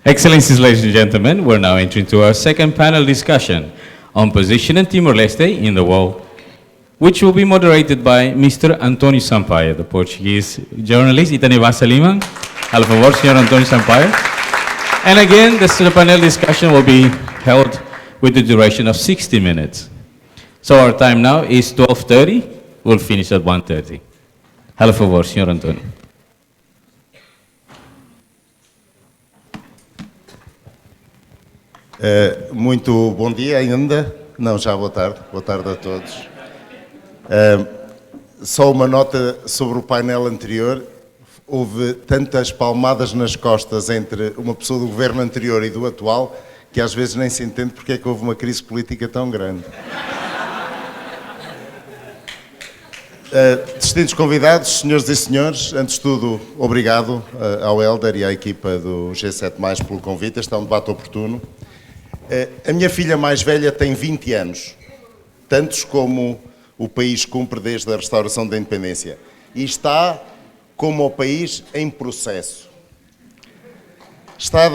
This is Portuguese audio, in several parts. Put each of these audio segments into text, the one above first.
Excellencies, ladies and gentlemen, we're now entering to our second panel discussion on position in Timor-Leste in the world, which will be moderated by Mr. António Sampaio, the Portuguese journalist. Itani Vasaliman. Por favor, Sr. António Sampaio. And again, the panel discussion will be held with the duration of 60 minutes. So our time now is 12:30. We'll finish at 1:30. Por favor, Sr. António. Muito bom dia ainda. Não, já boa tarde. Boa tarde a todos. Só uma nota sobre o painel anterior. Houve tantas palmadas nas costas entre uma pessoa do governo anterior e do atual que às vezes nem se entende porque é que houve uma crise política tão grande. Distintos convidados, senhores e senhores, antes de tudo, obrigado ao Hélder e à equipa do G7+, pelo convite. Este é um debate oportuno. A minha filha mais velha tem 20 anos, tantos como o país cumpre desde a restauração da independência, e está, como o país, em processo. Está a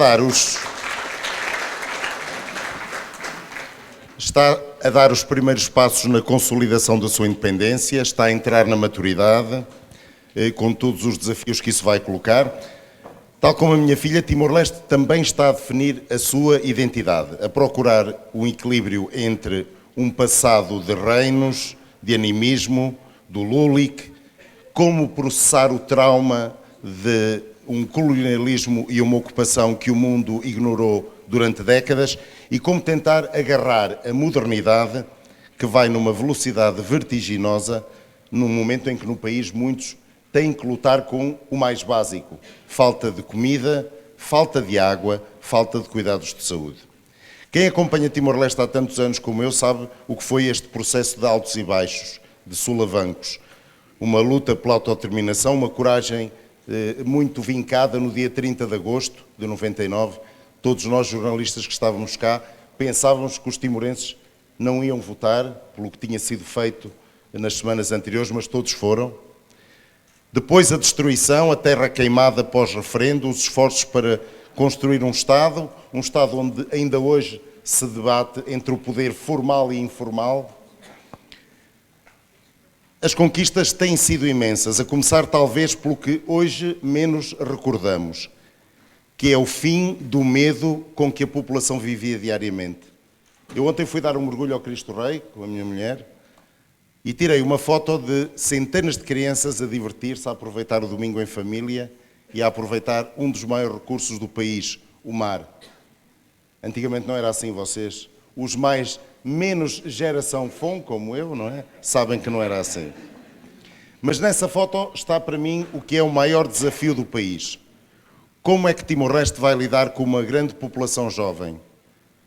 dar os primeiros passos na consolidação da sua independência, está a entrar na maturidade, com todos os desafios que isso vai colocar. Tal como a minha filha, Timor-Leste também está a definir a sua identidade, a procurar um equilíbrio entre um passado de reinos, de animismo, do Lulik, como processar o trauma de um colonialismo e uma ocupação que o mundo ignorou durante décadas e como tentar agarrar a modernidade que vai numa velocidade vertiginosa num momento em que no país muitos têm que lutar com o mais básico: falta de comida, falta de água, falta de cuidados de saúde. Quem acompanha Timor-Leste há tantos anos como eu sabe o que foi este processo de altos e baixos, de solavancos. Uma luta pela autodeterminação, uma coragem muito vincada no dia 30 de agosto de 99. Todos nós, jornalistas que estávamos cá, pensávamos que os timorenses não iam votar pelo que tinha sido feito nas semanas anteriores, mas todos foram. Depois a destruição, a terra queimada pós-referendo, os esforços para construir um Estado onde ainda hoje se debate entre o poder formal e informal. As conquistas têm sido imensas, a começar talvez pelo que hoje menos recordamos, que é o fim do medo com que a população vivia diariamente. Eu ontem fui dar um mergulho ao Cristo Rei com a minha mulher, e tirei uma foto de centenas de crianças a divertir-se, a aproveitar o domingo em família e a aproveitar um dos maiores recursos do país, o mar. Antigamente não era assim, vocês, os mais menos geração FON, como eu, não é? Sabem que não era assim. Mas nessa foto está para mim o que é o maior desafio do país. Como é que Timor-Leste vai lidar com uma grande população jovem?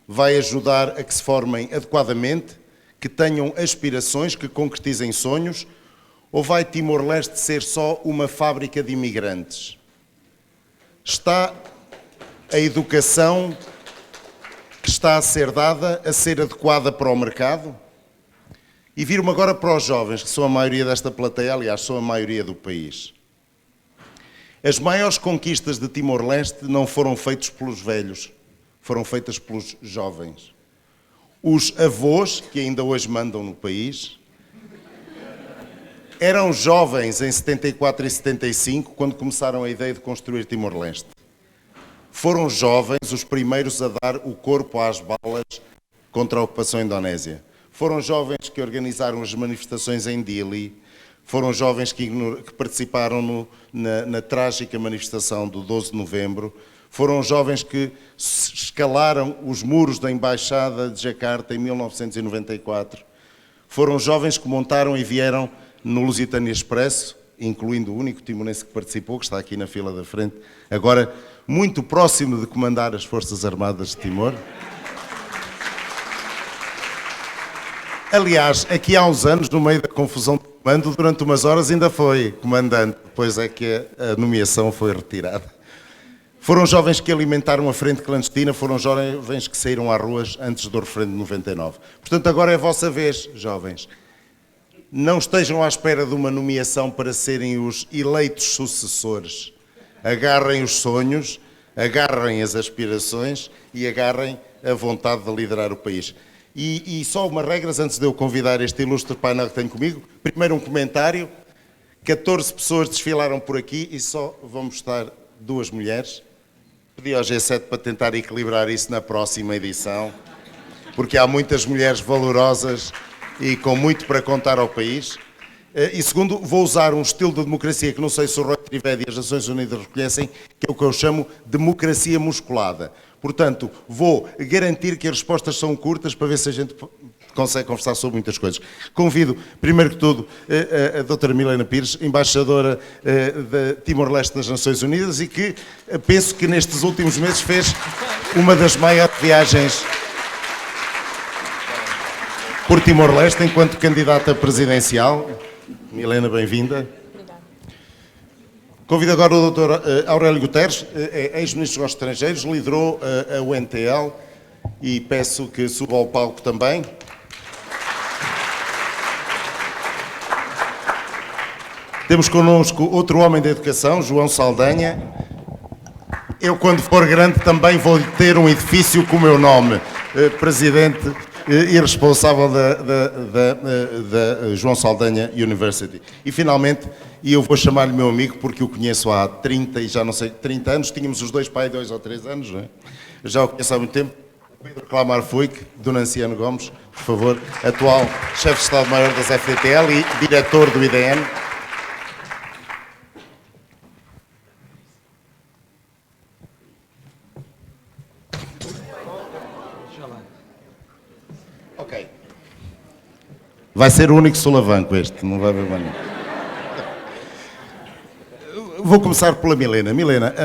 Vai ajudar a que se formem adequadamente, que tenham aspirações, que concretizem sonhos, ou vai Timor-Leste ser só uma fábrica de imigrantes? Está a educação que está a ser dada a ser adequada para o mercado? E viro-me agora para os jovens, que são a maioria desta plateia, aliás, são a maioria do país. As maiores conquistas de Timor-Leste não foram feitas pelos velhos, foram feitas pelos jovens. Os avós, que ainda hoje mandam no país, eram jovens em 74 e 75, quando começaram a ideia de construir Timor-Leste. Foram jovens os primeiros a dar o corpo às balas contra a ocupação indonésia. Foram jovens que organizaram as manifestações em Dili, foram jovens que participaram na trágica manifestação do 12 de novembro, foram jovens que escalaram os muros da Embaixada de Jacarta em 1994. Foram jovens que montaram e vieram no Lusitânia Expresso, incluindo o único timorense que participou, que está aqui na fila da frente, agora muito próximo de comandar as Forças Armadas de Timor. Aliás, aqui há uns anos, no meio da confusão de comando, durante umas horas ainda foi comandante, depois é que a nomeação foi retirada. Foram jovens que alimentaram a frente clandestina, foram jovens que saíram às ruas antes do referendo de 99. Portanto, agora é a vossa vez, jovens. Não estejam à espera de uma nomeação para serem os eleitos sucessores. Agarrem os sonhos, agarrem as aspirações e agarrem a vontade de liderar o país. E só umas regras antes de eu convidar este ilustre painel que tenho comigo. Primeiro um comentário. 14 pessoas desfilaram por aqui e só vamos estar 2 mulheres. Pedi ao G7 para tentar equilibrar isso na próxima edição, porque há muitas mulheres valorosas e com muito para contar ao país. E segundo, vou usar um estilo de democracia que não sei se o Rui Trivedi e as Nações Unidas reconhecem, que é o que eu chamo democracia musculada. Portanto, vou garantir que as respostas são curtas para ver se a gente consegue conversar sobre muitas coisas. Convido, primeiro que tudo, a doutora Milena Pires, embaixadora de Timor-Leste das Nações Unidas e que penso que nestes últimos meses fez uma das maiores viagens por Timor-Leste enquanto candidata presidencial. Milena, bem-vinda. Convido agora o Dr. Aurélio Guterres, ex-ministro dos Estrangeiros, liderou a UNTL e peço que suba ao palco também. Temos connosco outro homem da educação, João Saldanha. Eu, quando for grande, também vou ter um edifício com o meu nome, presidente e responsável da João Saldanha University. E, finalmente, eu vou chamar-lhe meu amigo, porque o conheço há 30 e já não sei, 30 anos, tínhamos os dois pai 2 ou 3 anos, não é? Eu já o conheço há muito tempo. Pedro Clamar Fuic, Dona Anciano Gomes, por favor, atual chefe de Estado-Maior das FDTL e diretor do IDN. Ok. Vai ser o único solavanco este, não vai haver mais nenhum. Vou começar pela Milena. Milena,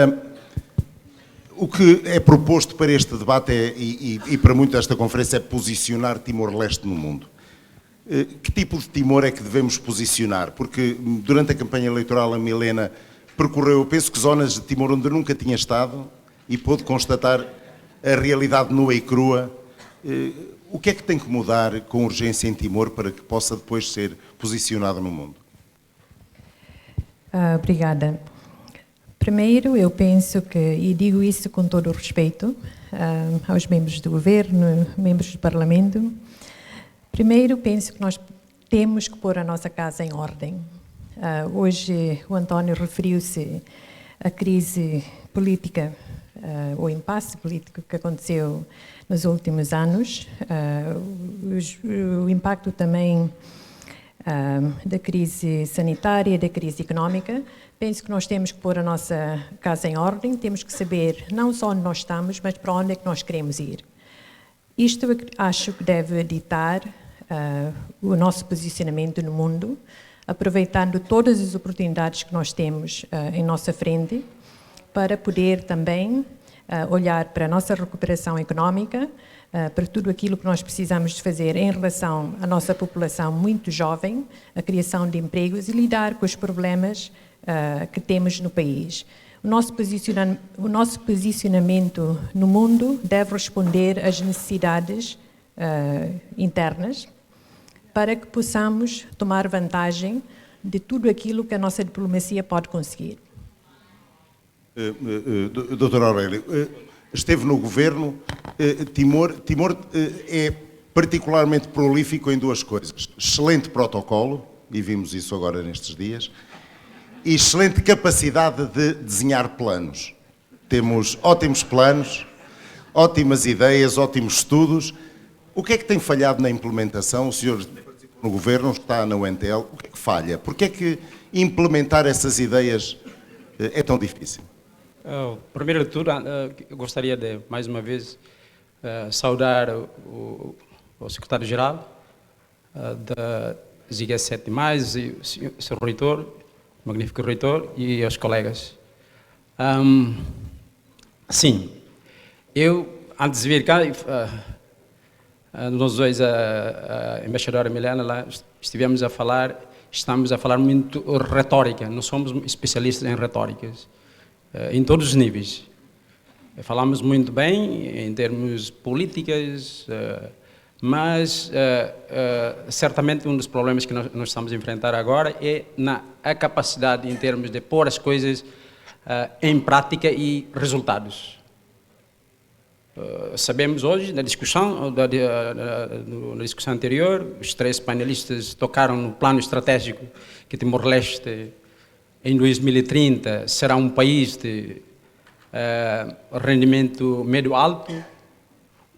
o que é proposto para este debate e para muito desta conferência é posicionar Timor-Leste no mundo. Que tipo de Timor é que devemos posicionar? Porque durante a campanha eleitoral a Milena percorreu, eu penso que zonas de Timor onde nunca tinha estado e pôde constatar a realidade nua e crua. O que é que tem que mudar com urgência em Timor para que possa depois ser posicionado no mundo? Obrigada. Primeiro, eu penso que, e digo isso com todo o respeito aos membros do governo, membros do Parlamento, primeiro penso que nós temos que pôr a nossa casa em ordem. Hoje o António referiu-se à crise política, o impasse político que aconteceu nos últimos anos, o impacto também da crise sanitária, da crise económica. Penso que nós temos que pôr a nossa casa em ordem, temos que saber não só onde nós estamos, mas para onde é que nós queremos ir. Isto acho que deve ditar o nosso posicionamento no mundo, aproveitando todas as oportunidades que nós temos em nossa frente, para poder também olhar para a nossa recuperação económica, para tudo aquilo que nós precisamos de fazer em relação à nossa população muito jovem, a criação de empregos e lidar com os problemas que temos no país. O nosso posicionamento no mundo deve responder às necessidades internas para que possamos tomar vantagem de tudo aquilo que a nossa diplomacia pode conseguir. Dr. Aurélio, esteve no governo. Timor é particularmente prolífico em 2 coisas. Excelente protocolo, e vimos isso agora nestes dias, e excelente capacidade de desenhar planos. Temos ótimos planos, ótimas ideias, ótimos estudos. O que é que tem falhado na implementação? O senhor participou no governo, está na UNTL. O que é que falha? Por que é que implementar essas ideias é tão difícil? Primeiro de tudo, eu gostaria de, mais uma vez, saudar o secretário-geral da Ziga 7+, e o Sr. Reitor, o magnífico Reitor, e os colegas. Sim, eu, antes de vir cá, nós dois, a embaixadora Milena, lá, estamos a falar muito retórica, nós somos especialistas em retóricas. Em todos os níveis. Falamos muito bem em termos políticos, mas certamente um dos problemas que nós estamos a enfrentar agora é a capacidade em termos de pôr as coisas em prática e resultados. Sabemos hoje, na discussão anterior, os 3 panelistas tocaram no plano estratégico que Timor-Leste, em 2030, será um país de rendimento médio-alto,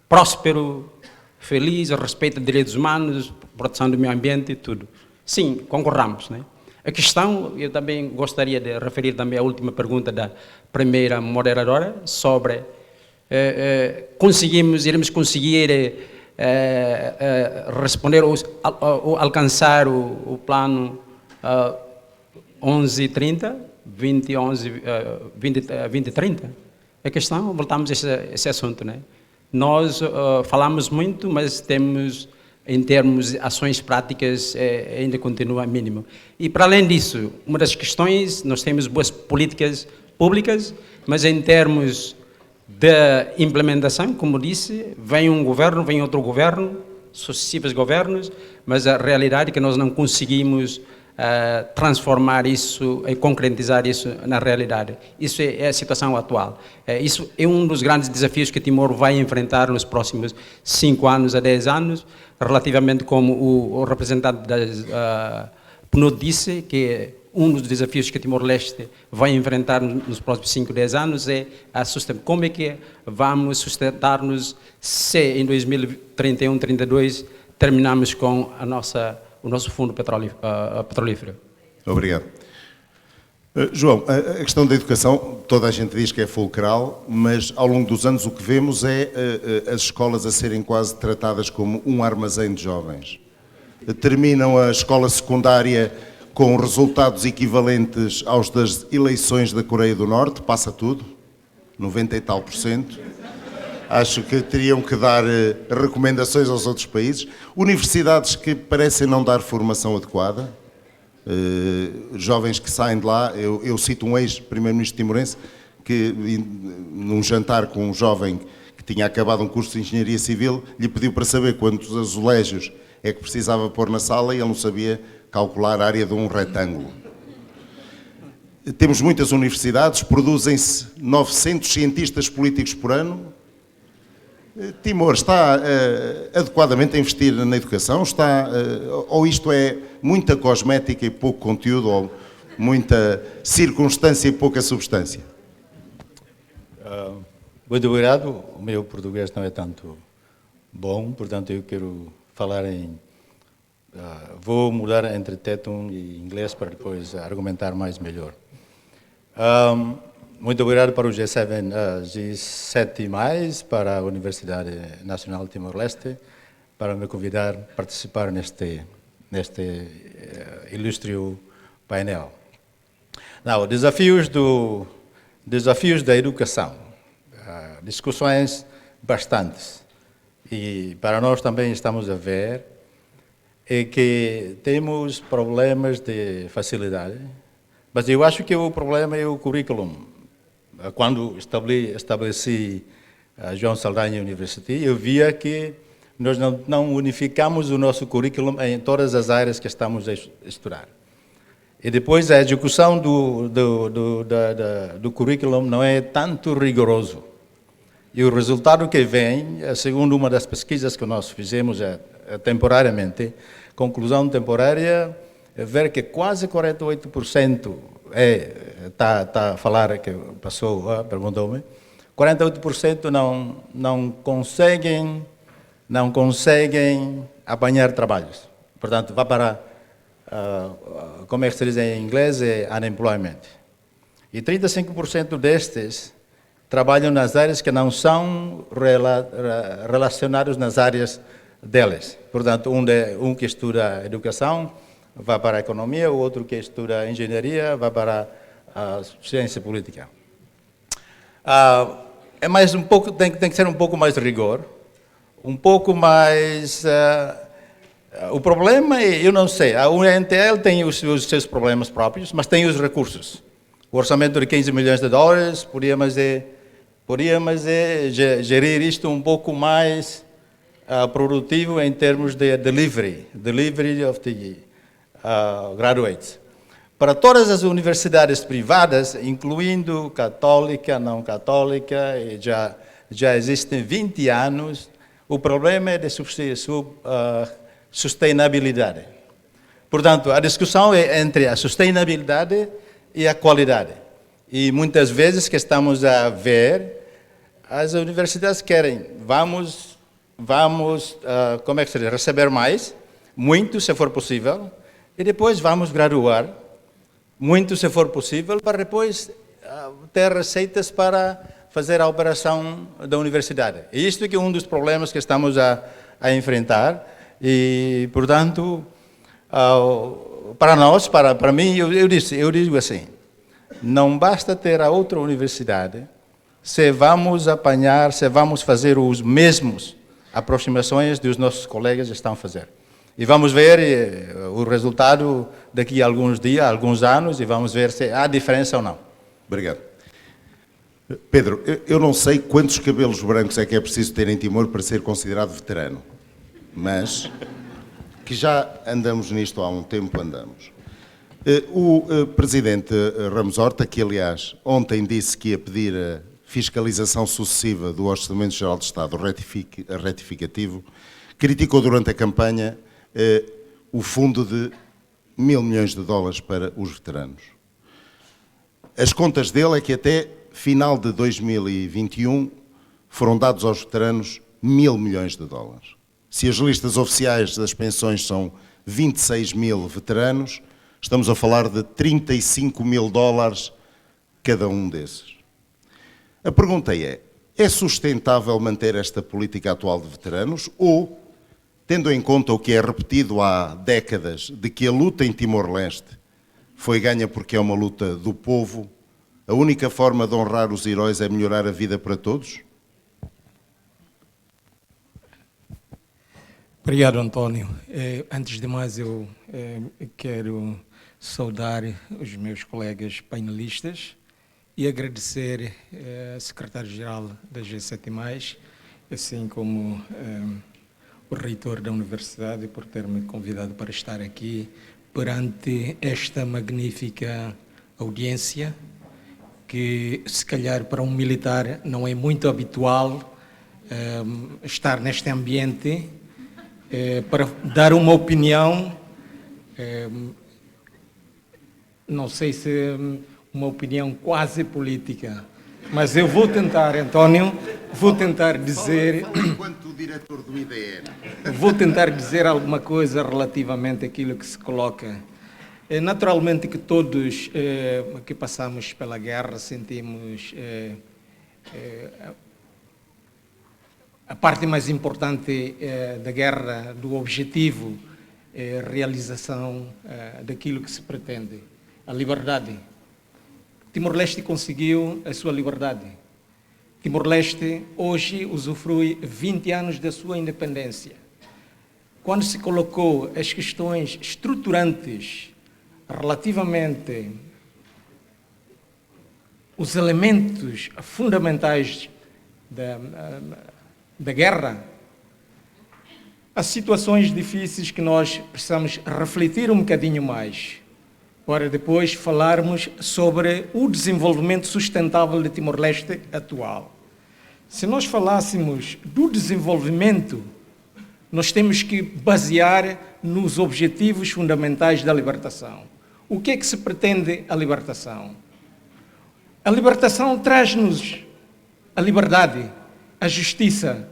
próspero, feliz, respeito a direitos humanos, proteção do meio ambiente e tudo. Sim, concordamos, né? A questão, eu também gostaria de referir também a última pergunta da primeira moderadora sobre iremos conseguir responder ou alcançar o plano 1130, 2030? A questão, voltamos a esse assunto, né? Nós falamos muito, mas temos, em termos de ações práticas, ainda continua mínimo. E, para além disso, uma das questões, nós temos boas políticas públicas, mas em termos de implementação, como disse, vem um governo, vem outro governo, sucessivos governos, mas a realidade é que nós não conseguimos transformar isso e concretizar isso na realidade. Isso é a situação atual. Isso é um dos grandes desafios que Timor vai enfrentar nos próximos 5 anos a 10 anos, relativamente como o representante da PNUD disse, que um dos desafios que Timor-Leste vai enfrentar nos próximos 5, 10 anos é a sustentabilidade. Como é que vamos sustentar-nos se em 2031, 32 terminamos com o nosso fundo petrolífero? Obrigado. João, a questão da educação, toda a gente diz que é fulcral, mas ao longo dos anos o que vemos é as escolas a serem quase tratadas como um armazém de jovens. Terminam a escola secundária com resultados equivalentes aos das eleições da Coreia do Norte, passa tudo, 90 e tal %. Acho que teriam que dar recomendações aos outros países. Universidades que parecem não dar formação adequada. Jovens que saem de lá, eu cito um ex-primeiro-ministro timorense que, num jantar com um jovem que tinha acabado um curso de engenharia civil, lhe pediu para saber quantos azulejos é que precisava pôr na sala e ele não sabia calcular a área de um retângulo. Temos muitas universidades, produzem-se 900 cientistas políticos por ano. Timor está adequadamente a investir na educação? Ou isto é muita cosmética e pouco conteúdo, ou muita circunstância e pouca substância? Muito obrigado. O meu português não é tanto bom, portanto eu quero falar vou mudar entre tétum e inglês para depois argumentar melhor. Muito obrigado para o G7+, para a Universidade Nacional de Timor-Leste, para me convidar a participar neste ilustre painel. Now, desafios da educação. Discussões bastantes. E para nós também estamos a ver é que temos problemas de facilidade, mas eu acho que o problema é o currículo. Quando estabeleci a João Saldanha University, eu via que nós não unificamos o nosso currículo em todas as áreas que estamos a estudar. E depois a execução do currículo não é tanto rigoroso. E o resultado que vem, segundo uma das pesquisas que nós fizemos temporariamente, conclusão temporária, é ver que quase 48% está a falar, que passou, perguntou-me, 48% não conseguem apanhar trabalhos. Portanto, vai para, como é que se diz em inglês, é unemployment. E 35% destes trabalham nas áreas que não são relacionadas nas áreas delas. Portanto, um que estuda educação vai para a economia, o outro que estuda engenharia vai para a ciência política. É mais um pouco, tem que ser um pouco mais rigor, um pouco mais. O problema é, eu não sei, a UNTL tem os seus problemas próprios, mas tem os recursos. O orçamento de 15 milhões de dólares, podíamos gerir isto um pouco mais produtivo em termos de delivery of the graduates. para todas as universidades privadas, incluindo católica, não católica, e já existem 20 anos, o problema é de sustentabilidade. Portanto, a discussão é entre a sustentabilidade e a qualidade. E muitas vezes que estamos a ver, as universidades querem, vamos como é que se diz, receber mais, muito se for possível, e depois vamos graduar, muito se for possível, para depois ter receitas para fazer a operação da universidade. E isto é que é um dos problemas que estamos a enfrentar, e, portanto, para nós, para mim, eu digo assim, não basta ter a outra universidade, se vamos fazer os mesmos aproximações que os nossos colegas estão a fazer. E vamos ver o resultado daqui a alguns dias, alguns anos, e vamos ver se há diferença ou não. Obrigado. Pedro, eu não sei quantos cabelos brancos é que é preciso ter em Timor para ser considerado veterano, mas que já andamos nisto há um tempo, andamos. O presidente Ramos Horta, que aliás ontem disse que ia pedir a fiscalização sucessiva do Orçamento Geral de Estado retificativo, criticou durante a campanha o fundo de $1.000 milhões para os veteranos. As contas dele é que até final de 2021 foram dados aos veteranos $1.000 milhões. Se as listas oficiais das pensões são 26 mil veteranos, estamos a falar de $35 mil cada um desses. A pergunta é sustentável manter esta política atual de veteranos ou, tendo em conta o que é repetido há décadas de que a luta em Timor-Leste foi ganha porque é uma luta do povo, a única forma de honrar os heróis é melhorar a vida para todos? Obrigado, António. Antes de mais, eu quero saudar os meus colegas painelistas e agradecer ao secretário-geral da G7+, assim como o reitor da universidade, por ter me convidado para estar aqui perante esta magnífica audiência, que se calhar para um militar não é muito habitual estar neste ambiente para dar uma opinião, não sei se uma opinião quase política, mas eu vou tentar, António, vou tentar dizer... Enquanto diretor do IDN. Vou tentar dizer alguma coisa relativamente àquilo que se coloca. Naturalmente que todos que passamos pela guerra sentimos a parte mais importante da guerra, do objetivo, a realização daquilo que se pretende, a liberdade. Timor-Leste conseguiu a sua liberdade. Timor-Leste hoje usufrui 20 anos da sua independência. Quando se colocou as questões estruturantes relativamente os elementos fundamentais da guerra, há situações difíceis que nós precisamos refletir um bocadinho mais, para depois falarmos sobre o desenvolvimento sustentável de Timor-Leste atual. Se nós falássemos do desenvolvimento, nós temos que basear nos objetivos fundamentais da libertação. O que é que se pretende a libertação? A libertação traz-nos a liberdade, a justiça,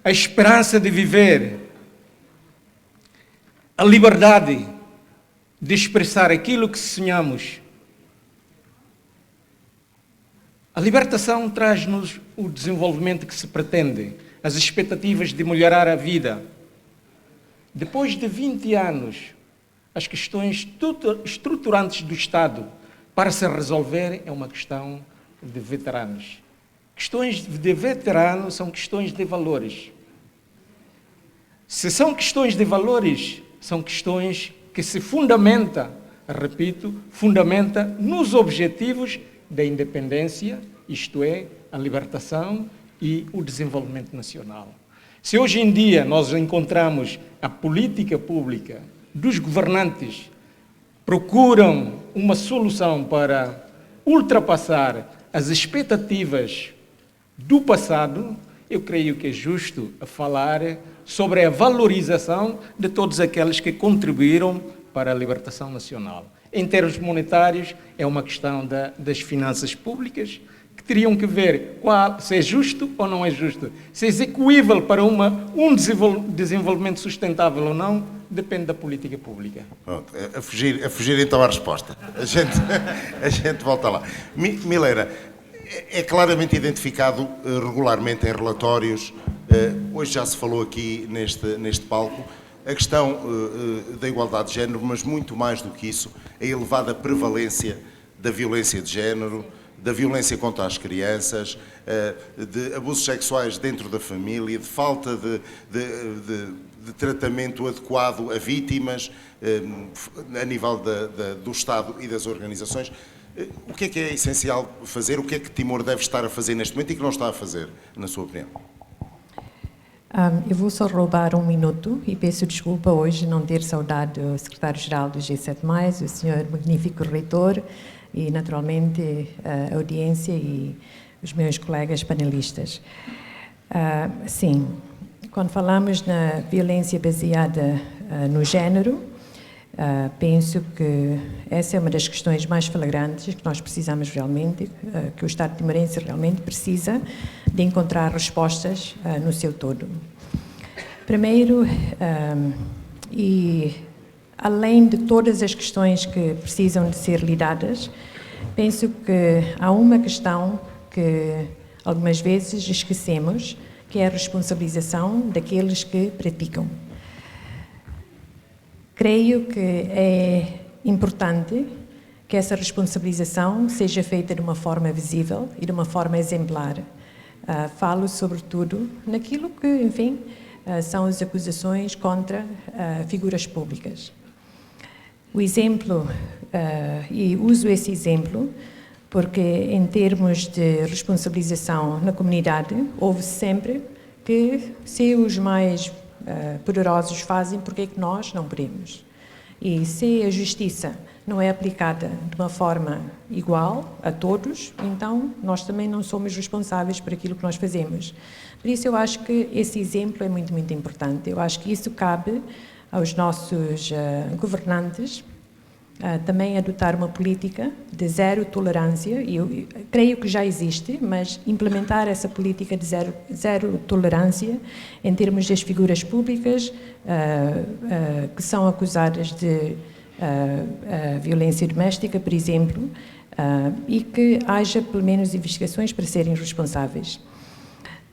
a esperança de viver, a liberdade de expressar aquilo que sonhamos. A libertação traz-nos o desenvolvimento que se pretende, as expectativas de melhorar a vida. Depois de 20 anos, as questões estruturantes do Estado para se resolver é uma questão de veteranos. Questões de veteranos são questões de valores. Se são questões de valores, são questões que se fundamenta, repito, fundamenta nos objetivos da independência, isto é, a libertação e o desenvolvimento nacional. Se hoje em dia nós encontramos a política pública dos governantes procuram uma solução para ultrapassar as expectativas do passado, eu creio que é justo falar sobre a valorização de todos aqueles que contribuíram para a libertação nacional. Em termos monetários, é uma questão das finanças públicas, que teriam que ver se é justo ou não é justo. Se é execuível para um desenvolvimento sustentável ou não, depende da política pública. Pronto, a fugir então à resposta. A gente volta lá. Mileira, é claramente identificado regularmente em relatórios, hoje já se falou aqui neste palco, a questão da igualdade de género, mas muito mais do que isso, a elevada prevalência da violência de género, da violência contra as crianças, de abusos sexuais dentro da família, de falta de tratamento adequado a vítimas a nível do Estado e das organizações. O que é essencial fazer? O que é que Timor deve estar a fazer neste momento e que não está a fazer, na sua opinião? Eu vou só roubar um minuto e peço desculpa hoje não ter saudado o secretário-geral do G7+, o senhor magnífico reitor e, naturalmente, a audiência e os meus colegas panelistas. Sim, quando falamos na violência baseada no género, penso que essa é uma das questões mais flagrantes que nós precisamos realmente, que o Estado timorense realmente precisa de encontrar respostas no seu todo. Primeiro, e além de todas as questões que precisam de ser lidadas, penso que há uma questão que algumas vezes esquecemos, que é a responsabilização daqueles que praticam. Creio que é importante que essa responsabilização seja feita de uma forma visível e de uma forma exemplar. Falo, sobretudo, naquilo que, enfim, são as acusações contra figuras públicas. O exemplo, e uso esse exemplo, porque em termos de responsabilização na comunidade, houve sempre que se os mais poderosos fazem, porque é que nós não podemos? E se a justiça não é aplicada de uma forma igual a todos, então nós também não somos responsáveis por aquilo que nós fazemos. Por isso eu acho que esse exemplo é muito, muito importante. Eu acho que isso cabe aos nossos governantes também adotar uma política de zero tolerância, e eu creio que já existe, mas implementar essa política de zero tolerância em termos das figuras públicas que são acusadas de violência doméstica, por exemplo, e que haja pelo menos investigações para serem responsáveis.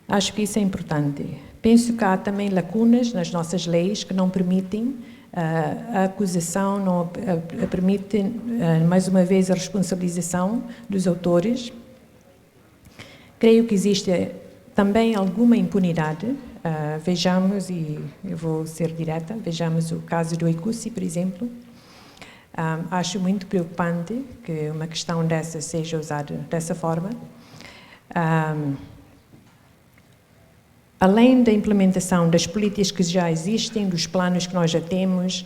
Acho que isso é importante. Penso que há também lacunas nas nossas leis que não permitem a acusação, não permite, mais uma vez, a responsabilização dos autores. Creio que existe também alguma impunidade. Vejamos, e eu vou ser direta, vejamos o caso do Ecussi, por exemplo. Acho muito preocupante que uma questão dessa seja usada dessa forma. Além da implementação das políticas que já existem, dos planos que nós já temos,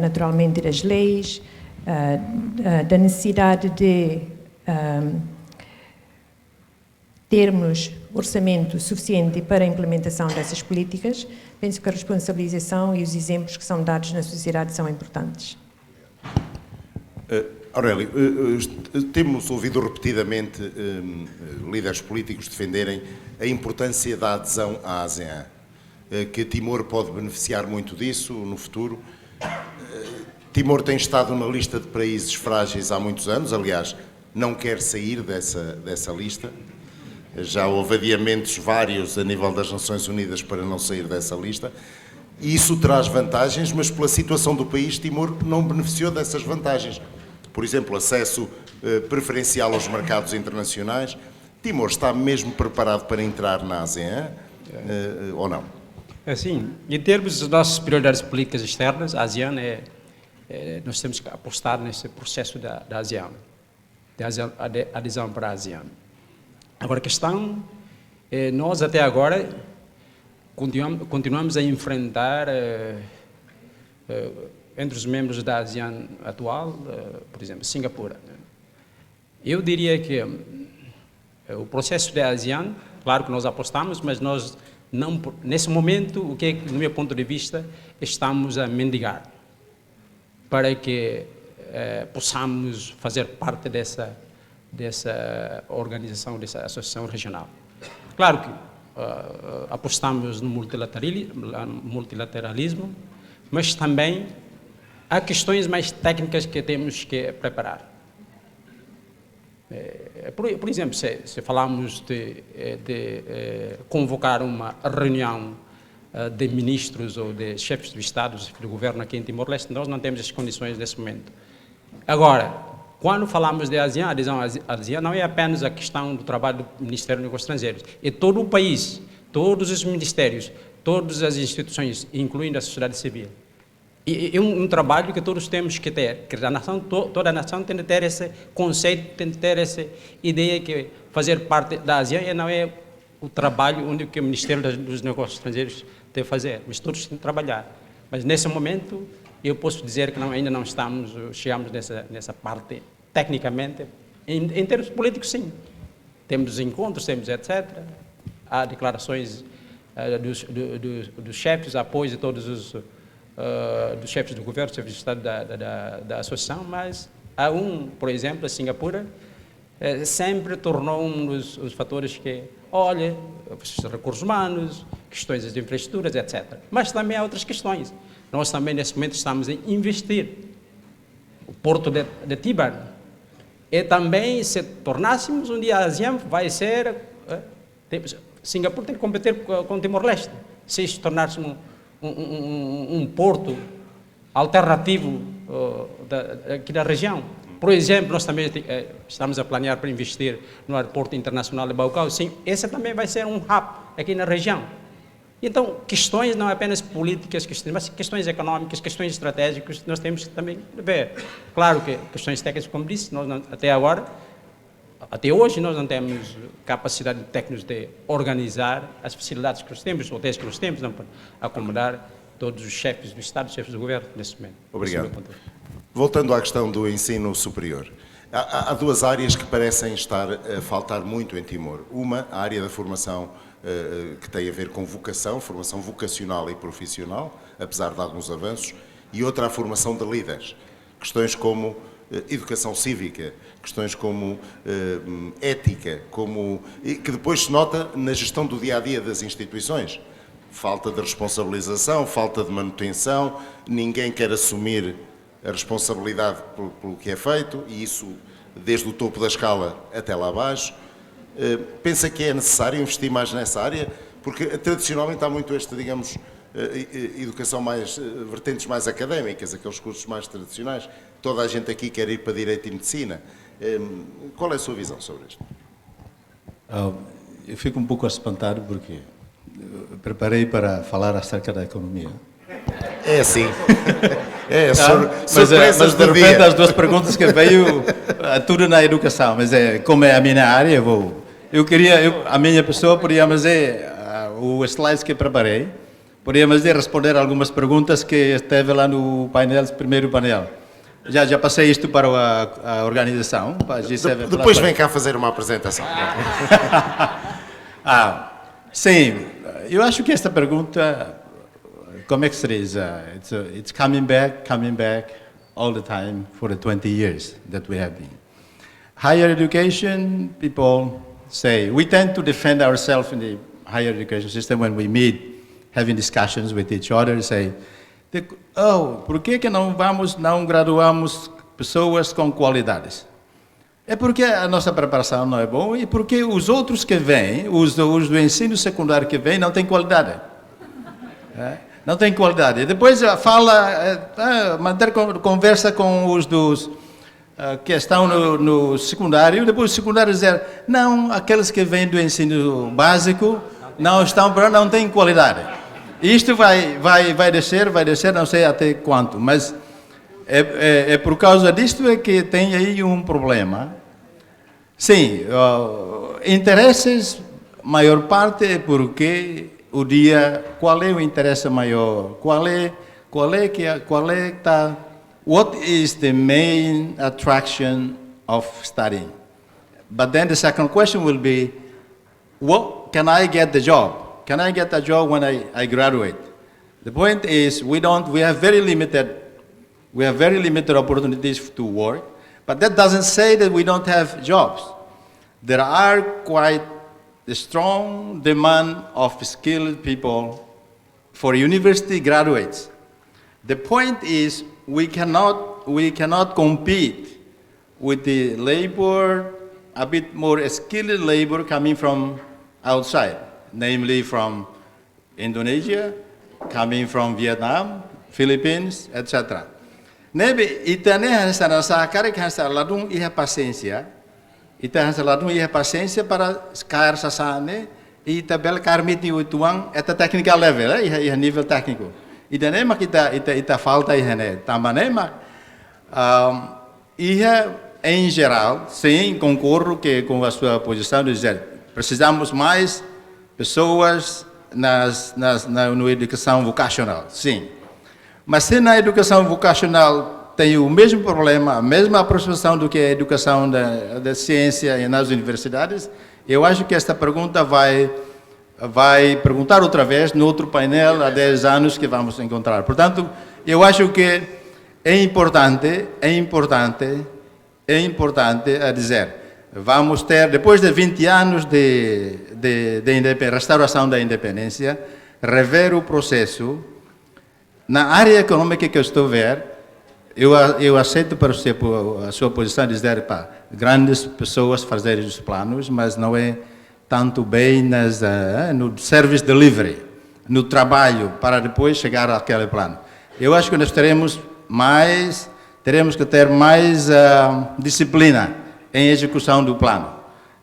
naturalmente das leis, da necessidade de termos orçamento suficiente para a implementação dessas políticas, penso que a responsabilização e os exemplos que são dados na sociedade são importantes. Aurélio, temos ouvido repetidamente líderes políticos defenderem a importância da adesão à ASEAN, que Timor pode beneficiar muito disso no futuro. Timor tem estado na lista de países frágeis há muitos anos, aliás, não quer sair dessa lista. Já houve adiamentos vários a nível das Nações Unidas para não sair dessa lista. E isso traz vantagens, mas pela situação do país, Timor não beneficiou dessas vantagens. Por exemplo, acesso preferencial aos mercados internacionais. Timor está mesmo preparado para entrar na ASEAN ou não? Sim, em termos das nossas prioridades políticas externas, a ASEAN nós temos que apostar nesse processo da ASEAN, de adesão para a ASEAN. Agora, a questão nós até agora continuamos a enfrentar entre os membros da ASEAN atual, por exemplo, Singapura. Né? Eu diria que o processo da ASEAN, claro que nós apostamos, mas nós não, nesse momento, o que, do meu ponto de vista, estamos a mendigar para que possamos fazer parte dessa organização, dessa associação regional. Claro que apostamos no multilateralismo, mas também há questões mais técnicas que temos que preparar. Por exemplo, se falarmos de convocar uma reunião de ministros ou de chefes de Estado, do governo aqui em Timor-Leste, nós não temos as condições nesse momento. Agora, quando falamos de ASEAN, a adesão à ASEAN não é apenas a questão do trabalho do Ministério dos Negócios Estrangeiros, é todo o país, todos os ministérios, todas as instituições, incluindo a sociedade civil. E é um trabalho que todos temos que ter, que toda a nação tem que ter esse conceito, tem que ter essa ideia que fazer parte da ASEAN não é o trabalho único que o Ministério dos Negócios Estrangeiros tem que fazer, mas todos têm que trabalhar. Mas nesse momento, eu posso dizer que ainda não chegamos nessa parte, tecnicamente, em termos políticos, sim. Temos encontros, temos etc. Há declarações dos chefes, apoio de todos os dos chefes do governo, chefes de Estado da associação, mas há por exemplo, a Singapura, sempre tornou um dos fatores que, olha, os recursos humanos, questões de infraestruturas, etc. Mas também há outras questões. Nós também, nesse momento, estamos a investir. O porto de Tibar. E também, se tornássemos um dia a ASEAN, vai ser... Singapura tem que competir com Timor-Leste. Se isto tornar-se um porto alternativo aqui da região. Por exemplo, nós também estamos a planear para investir no aeroporto internacional de Baucau. Sim, esse também vai ser um hub aqui na região. Então, questões não apenas políticas, mas questões econômicas, questões estratégicas, nós temos que também ver. Claro que questões técnicas, como disse, nós não, até hoje nós não temos capacidade técnica de organizar as facilidades que nós temos, os hotéis que nós temos, não, para acomodar todos os chefes do Estado, os chefes do governo, nesse momento. Obrigado. Voltando à questão do ensino superior, há duas áreas que parecem estar a faltar muito em Timor. Uma, a área da formação que tem a ver com vocação, formação vocacional e profissional, apesar de alguns avanços, e outra, a formação de líderes. Questões como educação cívica, questões como ética, que depois se nota na gestão do dia-a-dia das instituições. Falta de responsabilização, falta de manutenção, ninguém quer assumir a responsabilidade pelo que é feito, e isso desde o topo da escala até lá abaixo. Pensa que é necessário investir mais nessa área? Porque tradicionalmente há muito digamos, educação vertentes mais académicas, aqueles cursos mais tradicionais. Toda a gente aqui quer ir para Direito e Medicina. Qual é a sua visão sobre isto? Eu fico um pouco espantado porque eu preparei para falar acerca da economia. É assim. Mas de repente as duas perguntas que veio, tudo na educação, mas como é a minha área, a minha pessoa, podíamos dizer, o slide que preparei, podíamos dizer, responder algumas perguntas que esteve lá no primeiro painel. Já passei isto para a organização. Para a G7, depois vem cá fazer uma apresentação. Sim, eu acho que esta pergunta, como é que se diz? It's coming back all the time for the 20 years that we have been. Higher education, people say, we tend to defend ourselves in the higher education system when we meet, having discussions with each other, say, por que não graduamos pessoas com qualidades? É porque a nossa preparação não é boa e porque os outros que vêm, os do ensino secundário que vêm, não têm qualidade. Não tem qualidade. Depois manter conversa com os que estão no secundário, depois o secundário dizer, não, aqueles que vêm do ensino básico não têm qualidade. Isto vai descer, não sei até quanto, mas é por causa disto que tem aí um problema. Sim, interesses, maior parte é porque qual é o interesse maior, qual é what is the main attraction of studying? But then the second question will be, what can I get the job? Can I get a job when I graduate? The point is, we have very limited opportunities to work, but that doesn't say that we don't have jobs. There are quite a strong demand of skilled people for university graduates. The point is, we cannot compete with the labor, a bit more skilled labor coming from outside, namely from Indonesia, coming from Vietnam, Philippines, etc. Nebe itane hansa nasa kare hansa ladung iha paciência, ita hansa ladung iha paciência para cair sasane e tabel carmiti utuang eta technical level, iha nível técnico. Itane mak ita falta iha ne, tambane mak iha em geral, sim, concordo com a sua posição de dizer, precisamos mais pessoas na educação vocacional, sim. Mas se na educação vocacional tem o mesmo problema, a mesma aproximação do que a educação da ciência nas universidades, eu acho que esta pergunta vai perguntar outra vez no outro painel há 10 anos que vamos encontrar. Portanto, eu acho que é importante a dizer, vamos ter, depois de 20 anos de restauração da independência, rever o processo. Na área econômica que eu estou a ver, eu aceito para a sua posição de dizer para grandes pessoas fazerem os planos, mas não é tanto bem no service delivery, no trabalho, para depois chegar àquele plano. Eu acho que nós teremos que ter mais disciplina em execução do plano.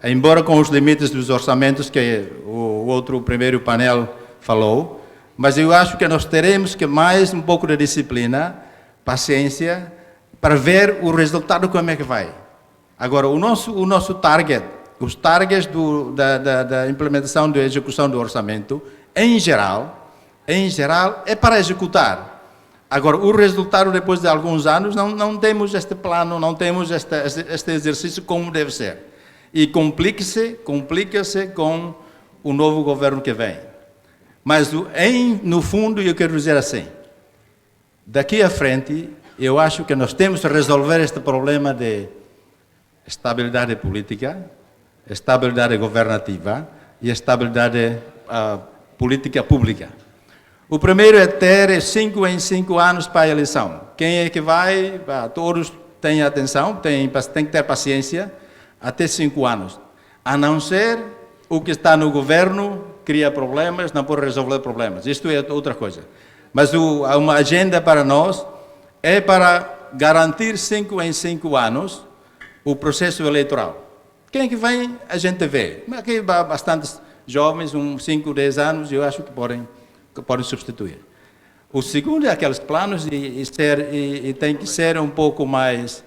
Embora com os limites dos orçamentos que o primeiro painel falou, mas eu acho que nós teremos que mais um pouco de disciplina, paciência, para ver o resultado como é que vai. Agora, o nosso target, os targets da implementação da execução do orçamento, em geral, é para executar. Agora, o resultado depois de alguns anos, não temos este plano, não temos este exercício como deve ser. E complica-se com o novo governo que vem. Mas, no fundo, eu quero dizer assim, daqui à frente, eu acho que nós temos que resolver este problema de estabilidade política, estabilidade governativa e estabilidade política pública. O primeiro é ter 5 em 5 anos para a eleição. Quem é que vai? Todos têm atenção, têm que ter paciência, até 5 anos. A não ser o que está no governo cria problemas, não pode resolver problemas. Isto é outra coisa. Mas uma agenda para nós é para garantir 5 em 5 anos o processo eleitoral. Quem é que vem, a gente vê. Aqui bastantes jovens, 5, 10 anos, eu acho que podem substituir. O segundo é aqueles planos e tem que ser um pouco mais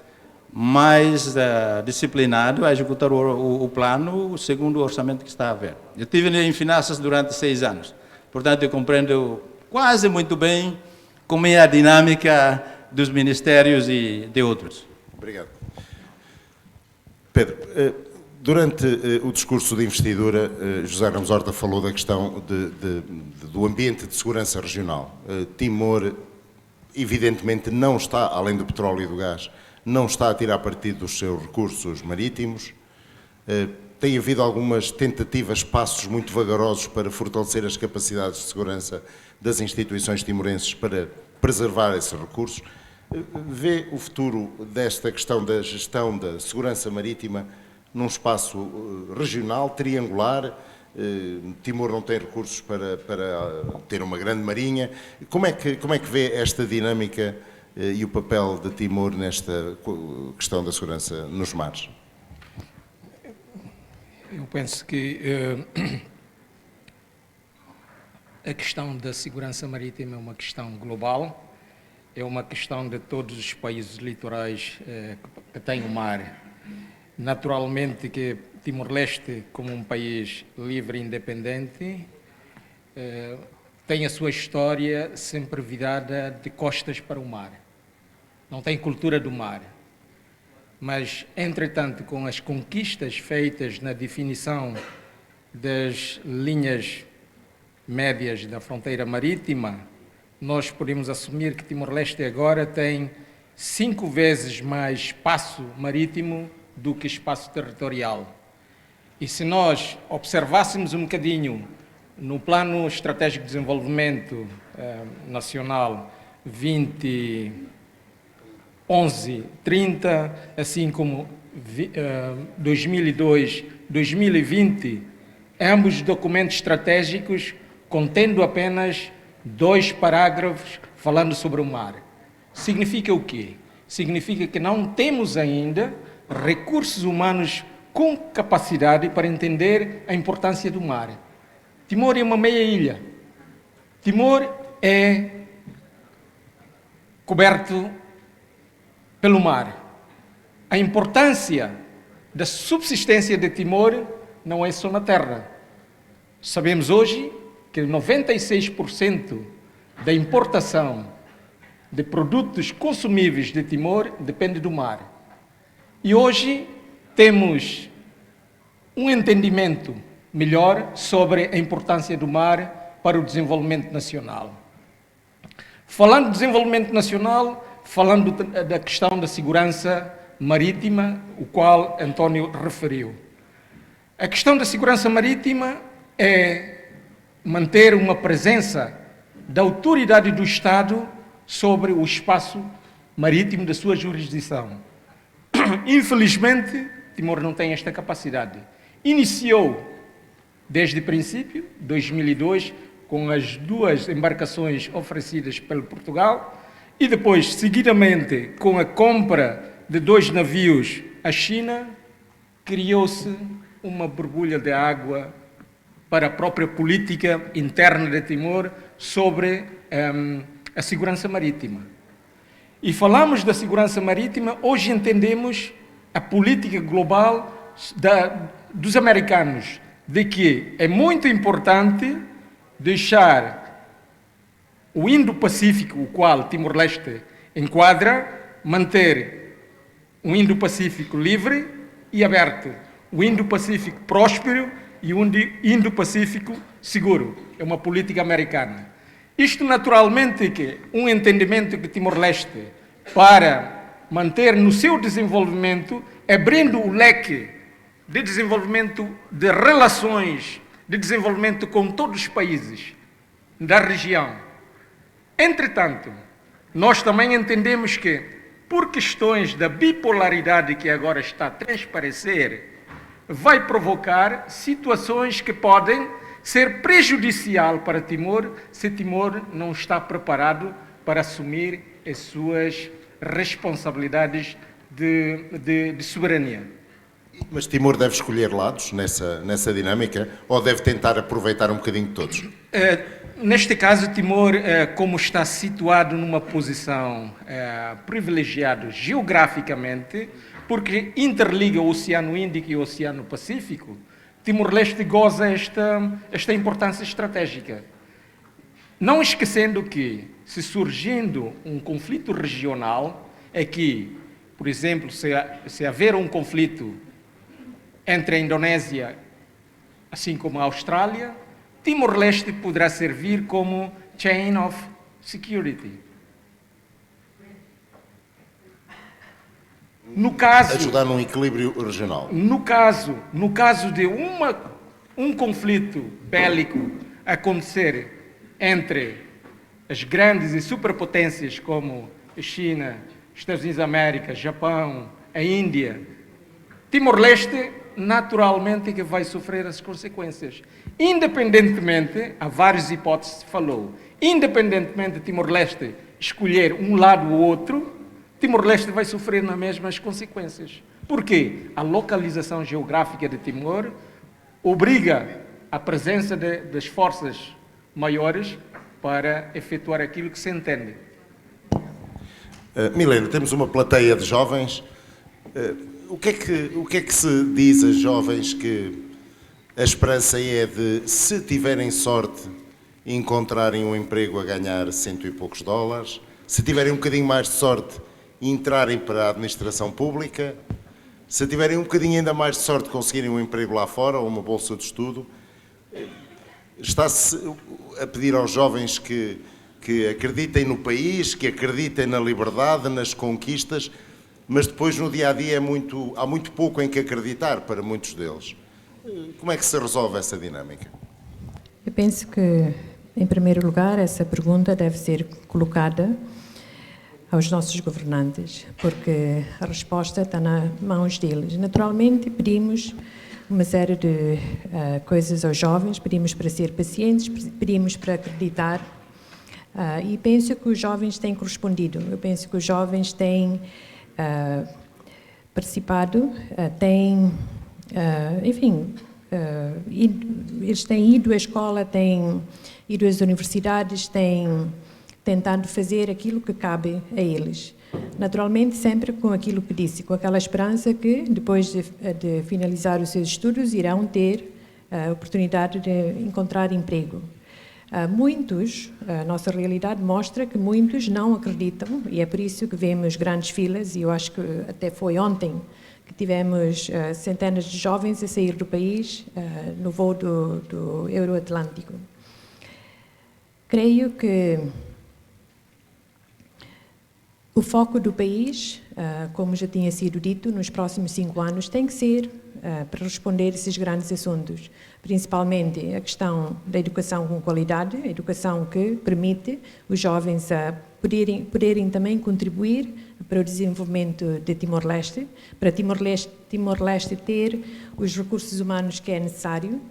disciplinado a executar o plano, o segundo orçamento que está a ver. Eu estive em finanças durante 6 anos, portanto eu compreendo quase muito bem como é a dinâmica dos ministérios e de outros. Obrigado. Pedro, durante o discurso de investidura, José Ramos Horta falou da questão do ambiente de segurança regional. Timor, evidentemente, não está, além do petróleo e do gás, não está a tirar partido dos seus recursos marítimos. Tem havido algumas tentativas, passos muito vagarosos para fortalecer as capacidades de segurança das instituições timorenses para preservar esses recursos. Vê o futuro desta questão da gestão da segurança marítima num espaço regional, triangular? Timor não tem recursos para ter uma grande marinha. Como é que vê esta dinâmica e o papel de Timor nesta questão da segurança nos mares? Eu penso que a questão da segurança marítima é uma questão global, é uma questão de todos os países litorais que têm o mar. Naturalmente que Timor-Leste, como um país livre e independente, tem a sua história sempre virada de costas para o mar. Não tem cultura do mar. Mas, entretanto, com as conquistas feitas na definição das linhas médias da fronteira marítima, nós podemos assumir que Timor-Leste agora tem 5 vezes mais espaço marítimo do que espaço territorial. E se nós observássemos um bocadinho no Plano Estratégico de Desenvolvimento Nacional 2011-30, assim como 2002-2020, ambos documentos estratégicos contendo apenas 2 parágrafos falando sobre o mar. Significa o quê? Significa que não temos ainda recursos humanos com capacidade para entender a importância do mar. Timor é uma meia ilha. Timor é coberto pelo mar. A importância da subsistência de Timor não é só na terra. Sabemos hoje que 96% da importação de produtos consumíveis de Timor depende do mar. E hoje temos um entendimento melhor sobre a importância do mar para o desenvolvimento nacional. Falando de desenvolvimento nacional, falando da questão da segurança marítima, o qual António referiu. A questão da segurança marítima é manter uma presença da autoridade do Estado sobre o espaço marítimo da sua jurisdição. Infelizmente, Timor não tem esta capacidade. Iniciou, desde o princípio, 2002, com as 2 embarcações oferecidas pelo Portugal, e depois, seguidamente, com a compra de 2 navios à China, criou-se uma borbulha de água para a própria política interna de Timor sobre a segurança marítima. E falamos da segurança marítima, hoje entendemos a política global dos americanos, de que é muito importante deixar o Indo-Pacífico, o qual Timor-Leste enquadra, manter o Indo-Pacífico livre e aberto, o Indo-Pacífico próspero e o Indo-Pacífico seguro. É uma política americana. Isto naturalmente que um entendimento que Timor-Leste, para manter no seu desenvolvimento, abrindo o leque de desenvolvimento de relações, de desenvolvimento com todos os países da região. Entretanto, nós também entendemos que, por questões da bipolaridade que agora está a transparecer, vai provocar situações que podem ser prejudicial para Timor, se Timor não está preparado para assumir as suas responsabilidades de soberania. Mas Timor deve escolher lados nessa dinâmica ou deve tentar aproveitar um bocadinho de todos? Neste caso, Timor, como está situado numa posição privilegiada geograficamente, porque interliga o Oceano Índico e o Oceano Pacífico, Timor-Leste goza esta importância estratégica. Não esquecendo que, se surgindo um conflito regional, é que, por exemplo, se haver um conflito entre a Indonésia, assim como a Austrália, Timor-Leste poderá servir como chain of security. No caso, ajudar num equilíbrio regional. No caso de um conflito bélico acontecer entre as grandes e superpotências como a China, Estados Unidos da América, Japão, a Índia, Timor-Leste naturalmente que vai sofrer as consequências. Independentemente, há várias hipóteses que falou, independentemente de Timor-Leste escolher um lado ou outro, Timor-Leste vai sofrer nas mesmas consequências. Por quê? A localização geográfica de Timor obriga a presença das forças maiores para efetuar aquilo que se entende. Milena, temos uma plateia de jovens. O que é que se diz a jovens que a esperança é de, se tiverem sorte, encontrarem um emprego a ganhar $100 e poucos, se tiverem um bocadinho mais de sorte, entrarem para a administração pública, se tiverem um bocadinho ainda mais de sorte, conseguirem um emprego lá fora ou uma bolsa de estudo. Está-se a pedir aos jovens que acreditem no país, que acreditem na liberdade, nas conquistas, mas depois no dia-a-dia há muito pouco em que acreditar para muitos deles. Como é que se resolve essa dinâmica? Eu penso que, em primeiro lugar, essa pergunta deve ser colocada aos nossos governantes, porque a resposta está nas mãos deles. Naturalmente, pedimos uma série de coisas aos jovens, pedimos para ser pacientes, pedimos para acreditar, e penso que os jovens têm correspondido. Eu penso que os jovens têm participado, têm, enfim, eles têm ido à escola, têm ido às universidades, têm tentado fazer aquilo que cabe a eles. Naturalmente, sempre com aquilo que disse, com aquela esperança que, depois de finalizar os seus estudos, irão ter a oportunidade de encontrar emprego. Muitos, a nossa realidade mostra que muitos não acreditam, e é por isso que vemos grandes filas, e eu acho que até foi ontem que tivemos centenas de jovens a sair do país no voo do Euroatlântico. Creio que o foco do país, como já tinha sido dito, nos próximos 5 anos, tem que ser para responder a esses grandes assuntos, principalmente a questão da educação com qualidade, a educação que permite os jovens a poderem também contribuir para o desenvolvimento de Timor-Leste, para Timor-Leste ter os recursos humanos que é necessário,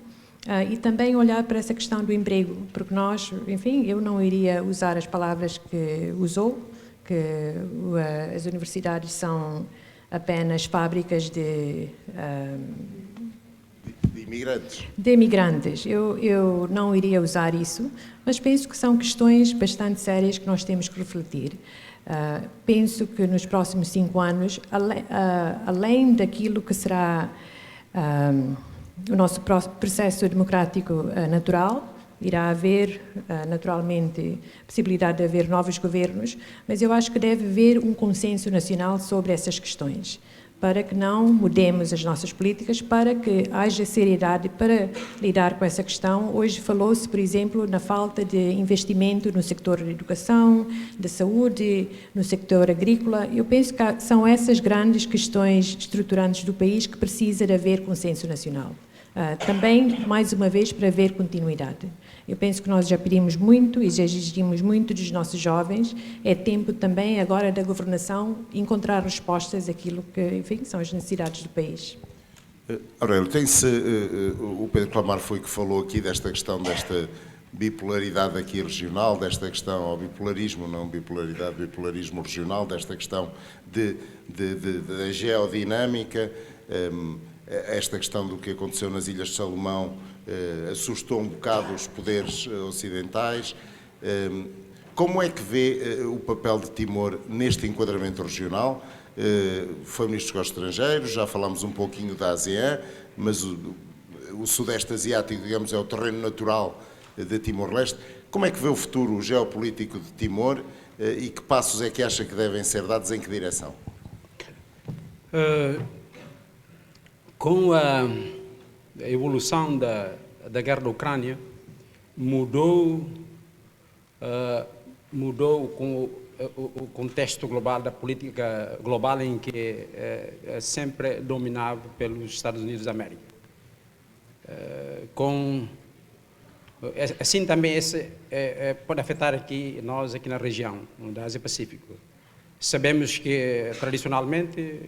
e também olhar para essa questão do emprego, porque nós, enfim, eu não iria usar as palavras que usou, que as universidades são apenas fábricas de imigrantes. De imigrantes. Eu não iria usar isso, mas penso que são questões bastante sérias que nós temos que refletir. Penso que nos próximos 5 anos, além daquilo que será o nosso processo democrático natural, irá haver, naturalmente, possibilidade de haver novos governos, mas eu acho que deve haver um consenso nacional sobre essas questões, para que não mudemos as nossas políticas, para que haja seriedade para lidar com essa questão. Hoje falou-se, por exemplo, na falta de investimento no sector da educação, da saúde, no sector agrícola. Eu penso que são essas grandes questões estruturantes do país que precisa de haver consenso nacional. Também, mais uma vez, para haver continuidade. Eu penso que nós já pedimos muito e já exigimos muito dos nossos jovens. É tempo também, agora, da governação, encontrar respostas àquilo que, enfim, são as necessidades do país. Aurélio, o Pedro Clamar foi que falou aqui desta questão, desta bipolaridade aqui regional, desta questão ao bipolarismo, não bipolaridade, bipolarismo regional, desta questão da geodinâmica. Esta questão do que aconteceu nas Ilhas de Salomão assustou um bocado os poderes ocidentais. Como é que vê o papel de Timor neste enquadramento regional? Foi Ministro dos Estrangeiros, já falámos um pouquinho da ASEAN, mas o Sudeste Asiático, digamos, é o terreno natural de Timor-Leste. Como é que vê o futuro geopolítico de Timor e que passos é que acha que devem ser dados, em que direção? Com a evolução da guerra da Ucrânia, mudou com o contexto global da política global em que é sempre dominado pelos Estados Unidos da América. Assim também pode afetar nós aqui na região da Ásia-Pacífico. Sabemos que tradicionalmente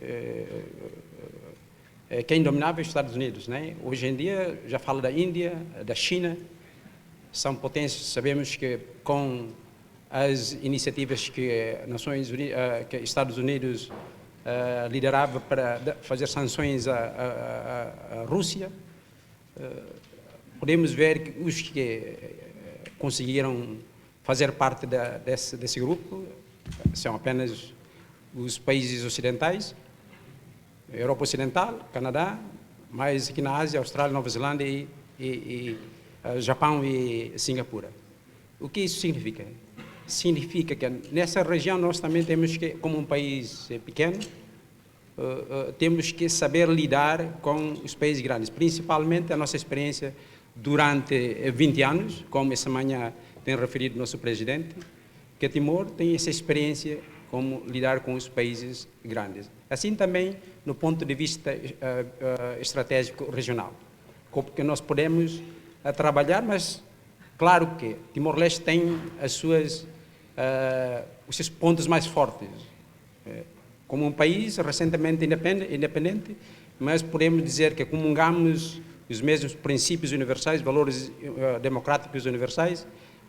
quem dominava é os Estados Unidos, né? Hoje em dia já fala da Índia, da China, são potências. Sabemos que com as iniciativas que que Estados Unidos liderava para fazer sanções à Rússia, podemos ver que os que conseguiram fazer parte desse grupo são apenas os países ocidentais, Europa Ocidental, Canadá, mas aqui na Ásia, Austrália, Nova Zelândia e Japão e Singapura. O que isso significa? Significa que nessa região nós também temos que, como um país pequeno, temos que saber lidar com os países grandes, principalmente a nossa experiência durante 20 anos, como essa manhã tem referido o nosso presidente, que Timor tem essa experiência como lidar com os países grandes. Assim também no ponto de vista estratégico regional, porque nós podemos trabalhar, mas claro que Timor-Leste tem os seus pontos mais fortes. Como um país recentemente independente, mas podemos dizer que comungamos os mesmos princípios universais, valores democráticos universais,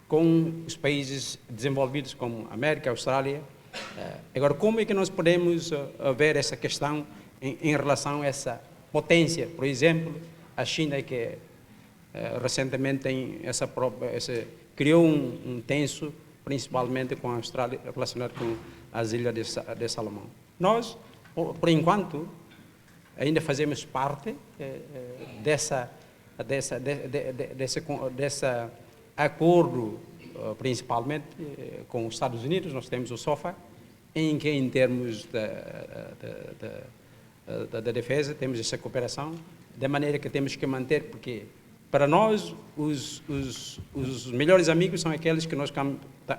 com os países desenvolvidos como a América, a Austrália. Agora, como é que nós podemos ver essa questão em relação a essa potência? Por exemplo, a China, que recentemente tem criou um tenso, principalmente com a Austrália, relacionado com as Ilhas de Salomão. Nós, por enquanto, ainda fazemos parte desse acordo, principalmente com os Estados Unidos. Nós temos o SOFA, em que, em termos da defesa, temos essa cooperação, de maneira que temos que manter, porque para nós os melhores amigos são aqueles que nós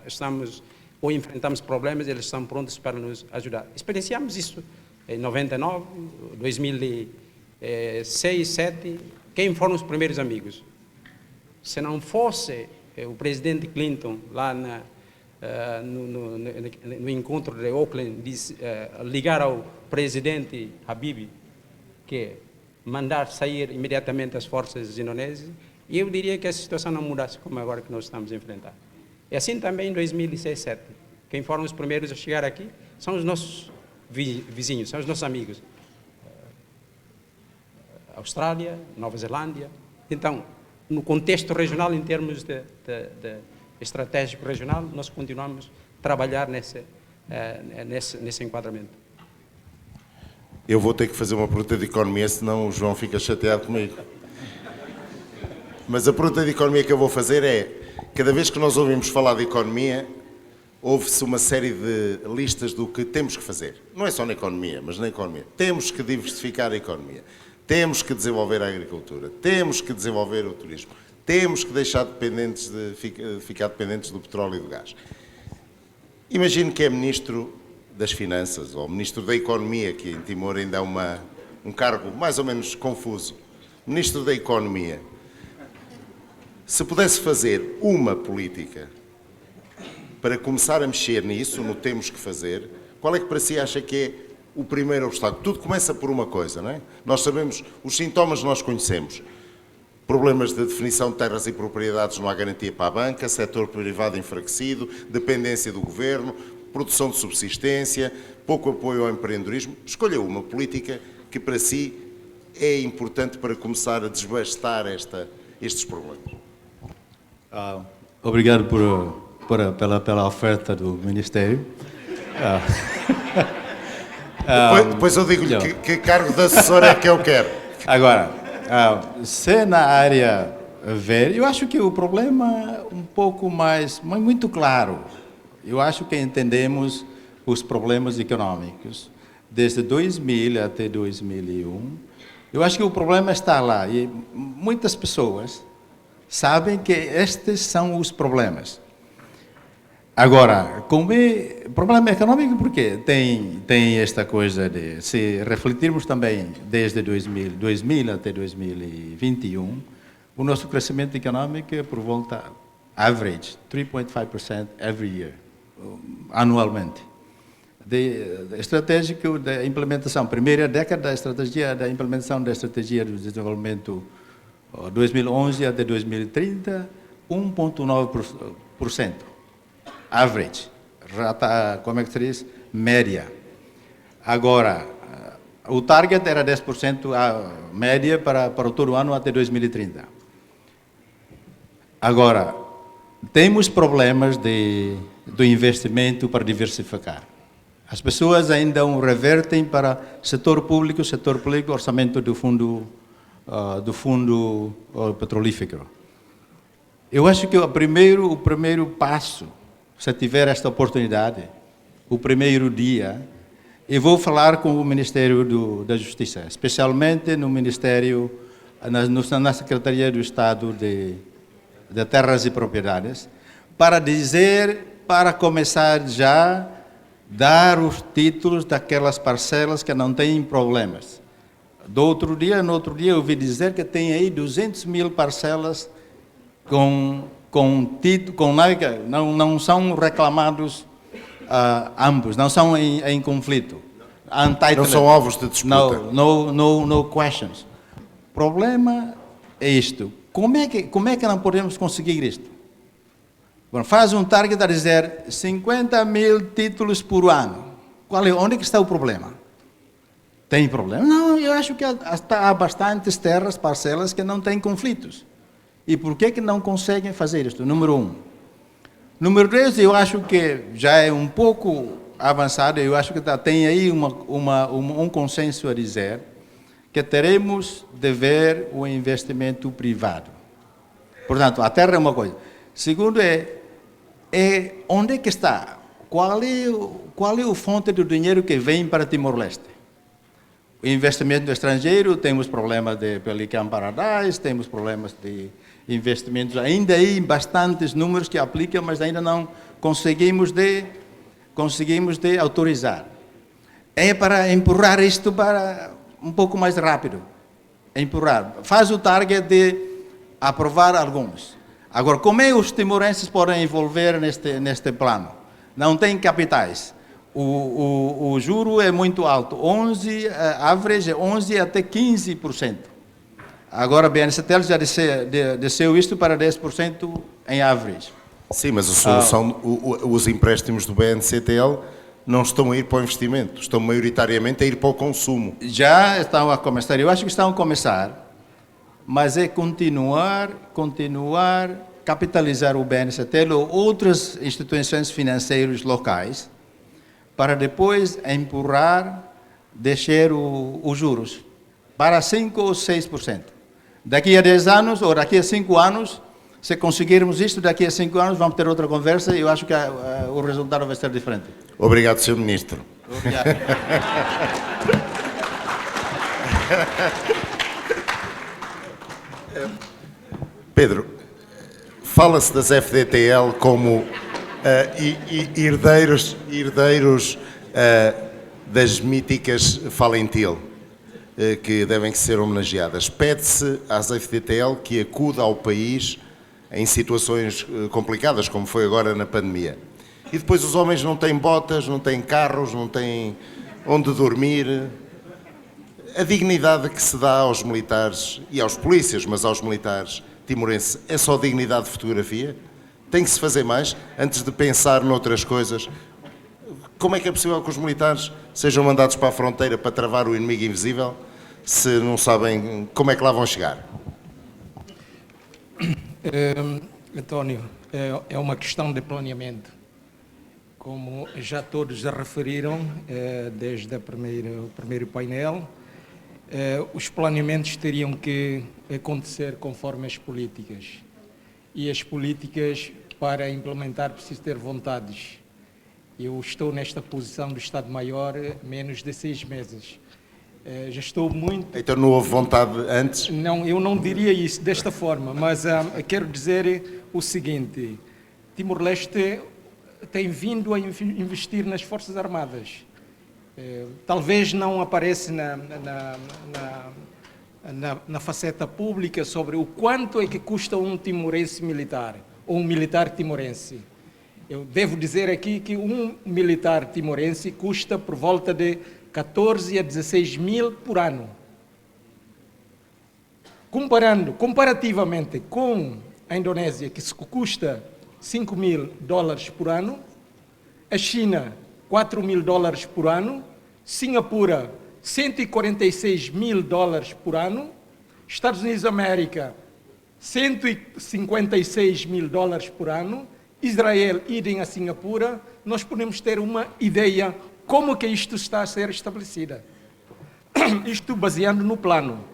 estamos ou enfrentamos problemas, eles estão prontos para nos ajudar. Experienciamos isso em 99, 2006, 2007. Quem foram os primeiros amigos? Se não fosse o presidente Clinton lá no encontro de Oakland, ligar ao presidente Habib, que mandar sair imediatamente as forças indonésias, eu diria que a situação não mudasse como agora que nós estamos a enfrentar. E assim também em 2006, 2007. Quem foram os primeiros a chegar aqui são os nossos vizinhos, são os nossos amigos. Austrália, Nova Zelândia. Então, no contexto regional, em termos de estratégico regional, nós continuamos a trabalhar nesse enquadramento. Eu vou ter que fazer uma pergunta de economia, senão o João fica chateado comigo. Mas a pergunta de economia que eu vou fazer é: cada vez que nós ouvimos falar de economia, ouve-se uma série de listas do que temos que fazer. Não é só na economia, mas na economia. Temos que diversificar a economia. Temos que desenvolver a agricultura. Temos que desenvolver o turismo. Temos que deixar ficar dependentes do petróleo e do gás. Imagino que é Ministro das Finanças ou Ministro da Economia, que em Timor ainda é um cargo mais ou menos confuso. Ministro da Economia. Se pudesse fazer uma política para começar a mexer nisso, no temos que fazer, qual é que para si acha que é o primeiro obstáculo? Tudo começa por uma coisa, não é? Nós sabemos, os sintomas nós conhecemos. Problemas de definição de terras e propriedades, não há garantia para a banca, setor privado enfraquecido, dependência do governo, produção de subsistência, pouco apoio ao empreendedorismo. Escolha uma política que para si é importante para começar a desbastar estes problemas. Obrigado pela oferta do Ministério. Depois eu digo-lhe que cargo de assessor é que eu quero. Agora, se na área ver, eu acho que o problema é um pouco mais, muito claro. Eu acho que entendemos os problemas econômicos desde 2000 até 2001. Eu acho que o problema está lá e muitas pessoas sabem que estes são os problemas. Agora, problema econômico, porque tem esta coisa de, se refletirmos também desde 2000 até 2021, o nosso crescimento econômico é por volta, average, 3.5% every year, anualmente. Estratégico da implementação, primeira década da estratégia da implementação da estratégia de desenvolvimento 2011 até 2030, 1.9%. Average, rata, como é que se diz? Média. Agora, o target era 10% a média para todo o ano até 2030. Agora, temos problemas do investimento para diversificar. As pessoas ainda revertem para setor público, orçamento do fundo petrolífero. Eu acho que o primeiro passo, se tiver esta oportunidade, o primeiro dia, eu vou falar com o Ministério da Justiça, especialmente no Ministério, na Secretaria do Estado de Terras e Propriedades, para começar já dar os títulos daquelas parcelas que não têm problemas. No outro dia eu ouvi dizer que tem aí 200 mil parcelas não são reclamados ambos, não são em conflito. Não são alvos de disputa. No questions. O problema é isto. Como é que não podemos conseguir isto? Bom, faz um target a dizer 50 mil títulos por ano. Onde é que está o problema? Tem problema? Não, eu acho que há bastantes terras, parcelas que não têm conflitos. E por que não conseguem fazer isto? Número 1. Número 2, eu acho que já é um pouco avançado, eu acho que tem aí um consenso a dizer que teremos de ver o investimento privado. Portanto, a terra é uma coisa. Segundo onde é que está? Qual é a fonte do dinheiro que vem para Timor-Leste? O investimento estrangeiro, temos problemas de Pelican Paradise, temos problemas de investimentos, ainda aí bastantes números que aplicam, mas ainda não conseguimos de autorizar. É para empurrar isto para um pouco mais rápido. Empurrar. Faz o target de aprovar alguns. Agora, como é que os timorenses podem envolver neste plano? Não tem capitais. O juro é muito alto, average 11 até 15%. Agora a BNCTL já desceu isto para 10% em average. Sim, mas a solução, os empréstimos do BNCTL não estão a ir para o investimento, estão maioritariamente a ir para o consumo. Já estão a começar, eu acho que estão a começar, mas é continuar, capitalizar o BNCTL ou outras instituições financeiras locais, para depois empurrar, descer os juros para 5% ou 6%. Daqui a 10 anos, ou daqui a 5 anos, se conseguirmos isto, daqui a 5 anos vamos ter outra conversa e eu acho que o resultado vai ser diferente. Obrigado, Sr. Ministro. Obrigado. Pedro, fala-se das FDTL como herdeiros das míticas Falentil, que devem ser homenageadas. Pede-se às FDTL que acuda ao país em situações complicadas, como foi agora na pandemia. E depois os homens não têm botas, não têm carros, não têm onde dormir. A dignidade que se dá aos militares e aos polícias, mas aos militares timorenses, é só dignidade de fotografia? Tem que se fazer mais antes de pensar noutras coisas. Como é que é possível que os militares sejam mandados para a fronteira para travar o inimigo invisível se não sabem como é que lá vão chegar? António, é uma questão de planeamento. Como já todos já referiram, desde o primeiro painel, os planeamentos teriam que acontecer conforme as políticas. E as políticas, para implementar, precisam ter vontades. Eu estou nesta posição do Estado-Maior menos de 6 meses. Já estou muito... Então não houve vontade antes? Não, eu não diria isso desta forma, mas quero dizer o seguinte: Timor-Leste tem vindo a investir nas Forças Armadas. Talvez não apareça na faceta pública sobre o quanto é que custa um timorense militar, ou um militar timorense. Eu devo dizer aqui que um militar timorense custa por volta de 14 a 16 mil por ano. Comparativamente com a Indonésia, que custa 5 mil dólares por ano, a China, 4 mil dólares por ano, Singapura, 146 mil dólares por ano, Estados Unidos da América, 156 mil dólares por ano, Israel, idem a Singapura. Nós podemos ter uma ideia como que isto está a ser estabelecido. Isto baseando no plano.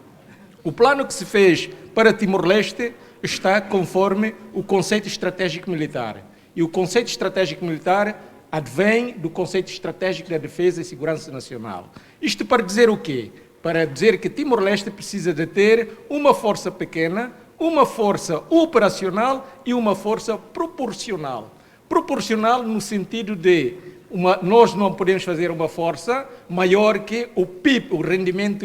O plano que se fez para Timor-Leste está conforme o conceito estratégico militar. E o conceito estratégico militar advém do conceito estratégico da defesa e segurança nacional. Isto para dizer o quê? Para dizer que Timor-Leste precisa de ter uma força pequena, uma força operacional e uma força proporcional. Proporcional no sentido de nós não podemos fazer uma força maior que o PIB, o rendimento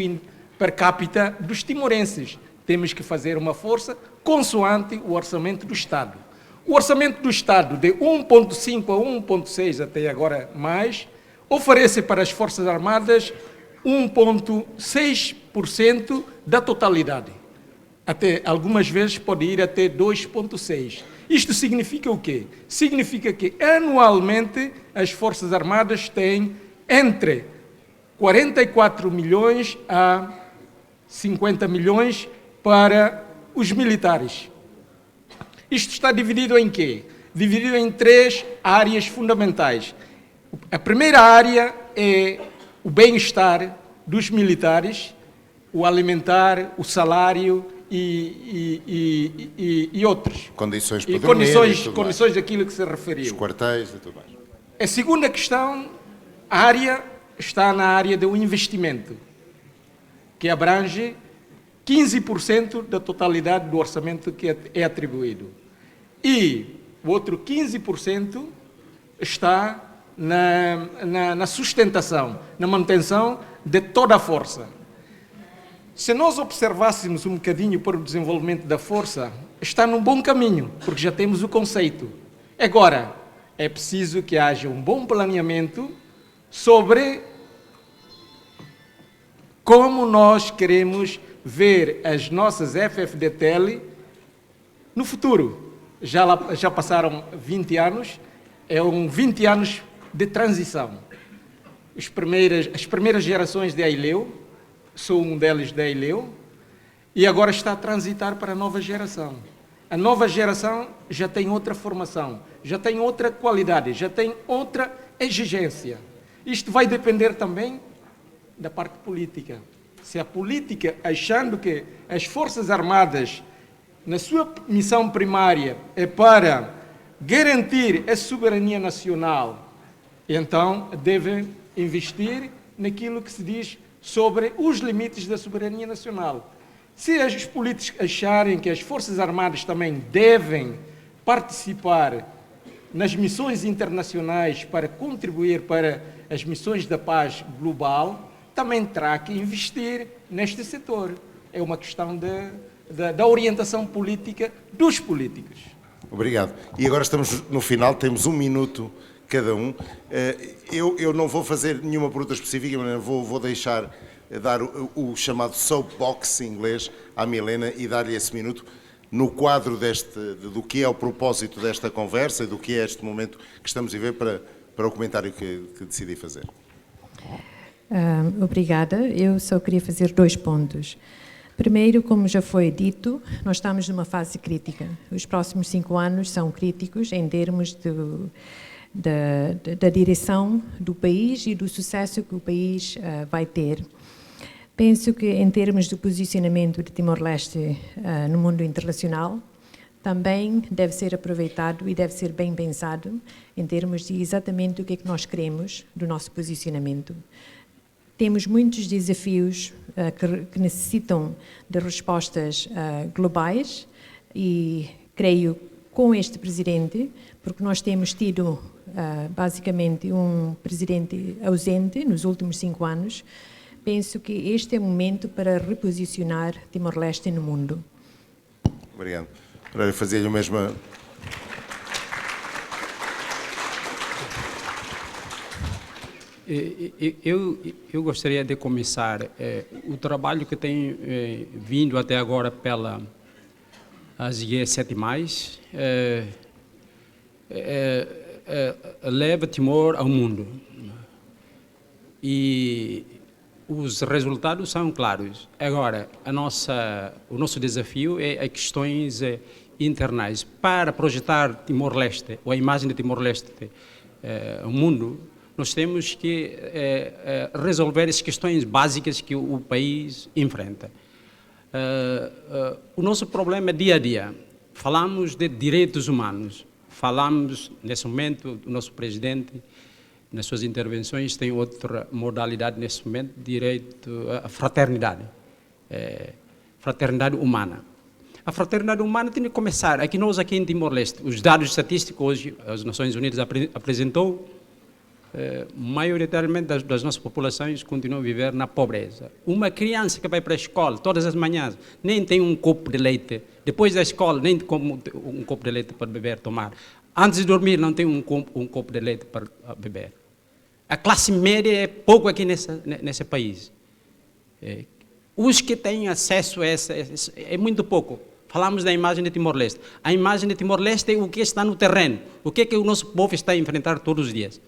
per capita dos timorenses. Temos que fazer uma força consoante o orçamento do Estado. O orçamento do Estado, de 1,5 a 1,6 até agora mais, oferece para as Forças Armadas 1,6% da totalidade. Até algumas vezes pode ir até 2,6%. Isto significa o quê? Significa que anualmente as Forças Armadas têm entre 44 milhões a 50 milhões para os militares. Isto está dividido em quê? Dividido em 3 áreas fundamentais. A primeira área é o bem-estar dos militares, o alimentar, o salário e outros. Condições para E dormir e tudo mais. condições daquilo que se Os referiu. quartéis e tudo mais. A segunda questão, a área, está na área do investimento, que abrange 15% da totalidade do orçamento que é atribuído. E o outro 15% está na sustentação, na manutenção de toda a força. Se nós observássemos um bocadinho para o desenvolvimento da força, está num bom caminho, porque já temos o conceito. Agora, é preciso que haja um bom planeamento sobre como nós queremos ver as nossas FFDTL no futuro. Já passaram 20 anos, é 20 anos de transição. As primeiras gerações de Aileu, sou um deles de Aileu, e agora está a transitar para a nova geração. A nova geração já tem outra formação, já tem outra qualidade, já tem outra exigência. Isto vai depender também da parte política. Se a política, achando que as Forças Armadas, na sua missão primária, é para garantir a soberania nacional, então deve investir naquilo que se diz sobre os limites da soberania nacional. Se os políticos acharem que as Forças Armadas também devem participar nas missões internacionais para contribuir para as missões da paz global, também terá que investir neste setor. É uma questão da orientação política dos políticos. Obrigado. E agora estamos no final, temos 1 minuto cada um. Eu não vou fazer nenhuma pergunta específica, mas vou deixar dar o chamado soapbox em inglês à Milena e dar-lhe esse minuto no quadro do que é o propósito desta conversa e do que é este momento que estamos a ver para o comentário que decidi fazer. Obrigada. Eu só queria fazer 2 pontos. Primeiro, como já foi dito, nós estamos numa fase crítica. Os próximos 5 anos são críticos em termos da direção do país e do sucesso que o país vai ter. Penso que, em termos do posicionamento de Timor-Leste no mundo internacional, também deve ser aproveitado e deve ser bem pensado em termos de exatamente o que é que nós queremos do nosso posicionamento. Temos muitos desafios que necessitam de respostas globais e creio com este presidente, porque nós temos tido basicamente um presidente ausente nos últimos 5 anos, penso que este é o momento para reposicionar Timor-Leste no mundo. Obrigado. Para fazer-lhe o mesmo... Eu gostaria de começar o trabalho que tem vindo até agora pela ASIE 7+, leva Timor ao mundo. E os resultados são claros. Agora, o nosso desafio é questões internais. Para projetar Timor-Leste, ou a imagem de Timor-Leste ao mundo, nós temos que resolver as questões básicas que o país enfrenta. O nosso problema é dia a dia. falamos de direitos humanos. Falamos, nesse momento, o nosso presidente, nas suas intervenções, tem outra modalidade nesse momento, direito à fraternidade. Fraternidade humana. A fraternidade humana tem que começar. Aqui em Timor-Leste, os dados estatísticos hoje, as Nações Unidas apresentou, maioritariamente das nossas populações continuam a viver na pobreza. Uma criança que vai para a escola todas as manhãs nem tem um copo de leite, depois da escola nem come um copo de leite para beber, tomar. Antes de dormir não tem um copo de leite para beber. A classe média é pouco aqui nesse país. Os que têm acesso a essa é muito pouco. Falamos da imagem de Timor-Leste. A imagem de Timor-Leste é o que está no terreno, o que o nosso povo está a enfrentar todos os dias.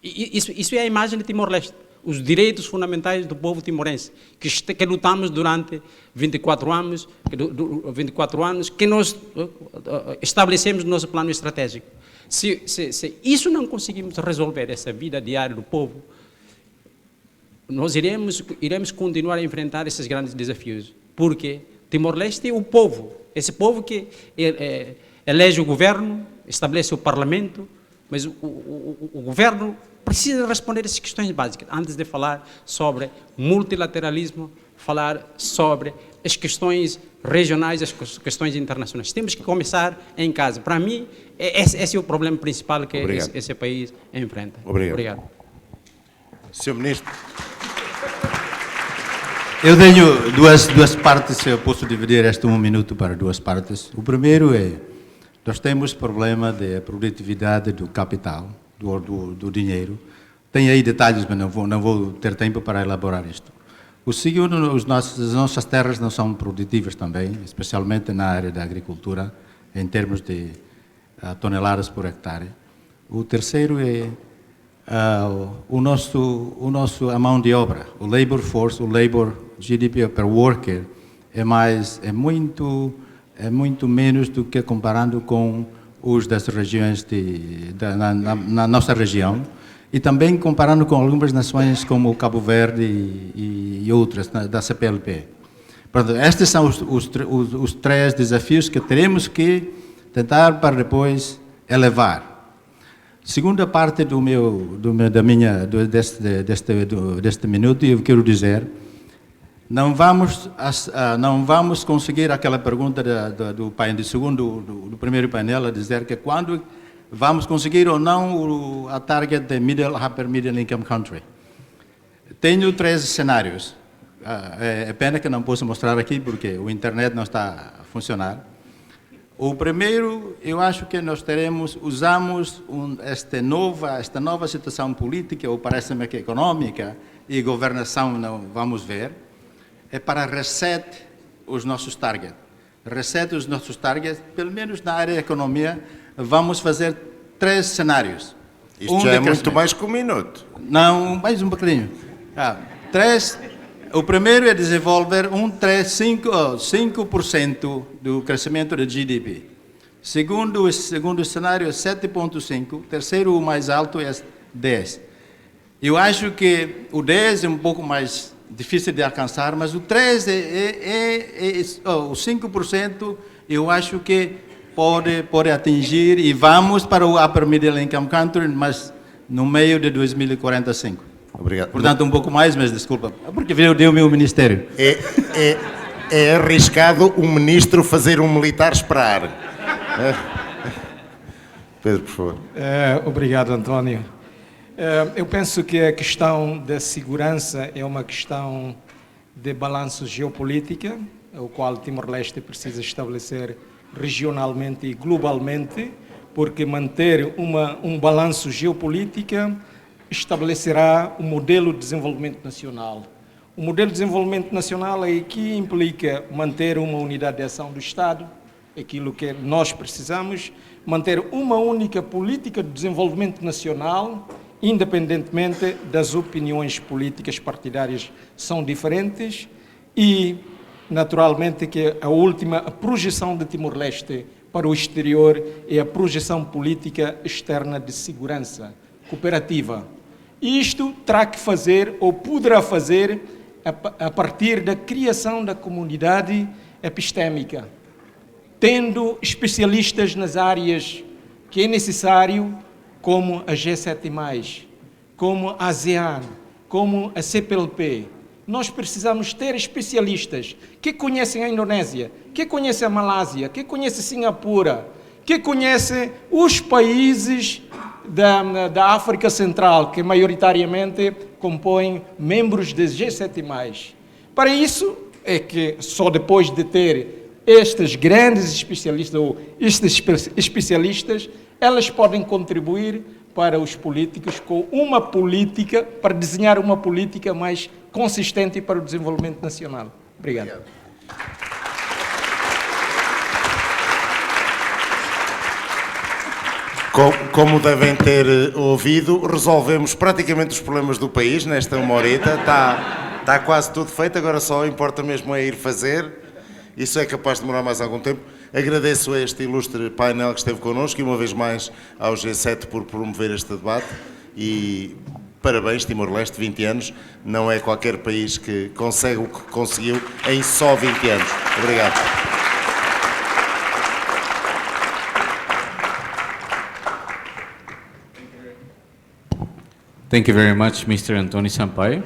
Isso é a imagem de Timor-Leste, os direitos fundamentais do povo timorense, que lutamos durante 24 anos, que nós estabelecemos no nosso plano estratégico. Se isso não conseguimos resolver, essa vida diária do povo, nós iremos continuar a enfrentar esses grandes desafios, porque Timor-Leste é o povo, esse povo que elege o governo, estabelece o parlamento, mas o governo precisa responder essas questões básicas, antes de falar sobre multilateralismo, falar sobre as questões regionais, as questões internacionais. Temos que começar em casa. Para mim, esse é o problema principal que esse país enfrenta. Obrigado. Sr. Ministro. Eu tenho duas partes, eu posso dividir este 1 minuto para duas partes. O primeiro é, nós temos problema de produtividade do capital, do dinheiro. Tem aí detalhes, mas não vou ter tempo para elaborar isto. O segundo, as nossas terras não são produtivas também, especialmente na área da agricultura, em termos de toneladas por hectare. O terceiro é a mão de obra, o labor force, o labor GDP per worker é muito menos do que comparando com os das regiões na nossa região e também comparando com algumas nações como Cabo Verde e outras da CPLP. Portanto, estes são os três desafios que teremos que tentar para depois elevar. Segunda parte deste minuto, eu quero dizer, não vamos conseguir aquela pergunta do primeiro painel, a dizer que quando vamos conseguir ou não a target de upper middle income country. Tenho 3 cenários. É pena que não posso mostrar aqui porque o internet não está a funcionar. O primeiro, eu acho que nós usamos esta nova situação política, ou parece-me que econômica, e governação, não vamos ver, é para reset os nossos targets. Reset os nossos targets, pelo menos na área da economia, vamos fazer 3 cenários. Isto já é muito mais que 1 minuto. Não, mais um bocadinho. 3. O primeiro é desenvolver 5% do crescimento do GDP. Segundo cenário é 7,5%. Terceiro, o mais alto, é 10%. Eu acho que o 10% é um pouco mais difícil de alcançar, mas o 3% o 5%, eu acho que pode atingir e vamos para o Upper Middle Income Country, mas no meio de 2045. Obrigado. Portanto, um pouco mais, mas desculpa, porque deu o meu ministério. É arriscado um ministro fazer um militar esperar. Pedro, por favor. Obrigado, António. Eu penso que a questão da segurança é uma questão de balanço geopolítica, o qual Timor-Leste precisa estabelecer regionalmente e globalmente, porque manter um balanço geopolítico estabelecerá o modelo de desenvolvimento nacional. O modelo de desenvolvimento nacional aqui implica manter uma unidade de ação do Estado, aquilo que nós precisamos, manter uma única política de desenvolvimento nacional, independentemente das opiniões políticas partidárias são diferentes e, naturalmente, que a projeção de Timor-Leste para o exterior é a projeção política externa de segurança cooperativa. Isto terá que fazer, ou poderá fazer, a partir da criação da comunidade epistémica, tendo especialistas nas áreas que é necessário, como a G7+, como a ASEAN, como a CPLP. Nós precisamos ter especialistas que conhecem a Indonésia, que conhecem a Malásia, que conhecem Singapura, que conhecem os países da África Central, que maioritariamente compõem membros do G7+. Para isso é que só depois de ter estes grandes especialistas, ou estes especialistas, elas podem contribuir para os políticos com uma política, para desenhar uma política mais consistente para o desenvolvimento nacional. Obrigado. Como devem ter ouvido, resolvemos praticamente os problemas do país nesta uma horita. Está quase tudo feito, agora só importa mesmo é ir fazer. Isso é capaz de demorar mais algum tempo. Agradeço a este ilustre painel que esteve connosco e uma vez mais ao G7 por promover este debate e parabéns, Timor-Leste, 20 anos. Não é qualquer país que consegue o que conseguiu em só 20 anos. Obrigado. Thank you very much, Mr. António Sampaio.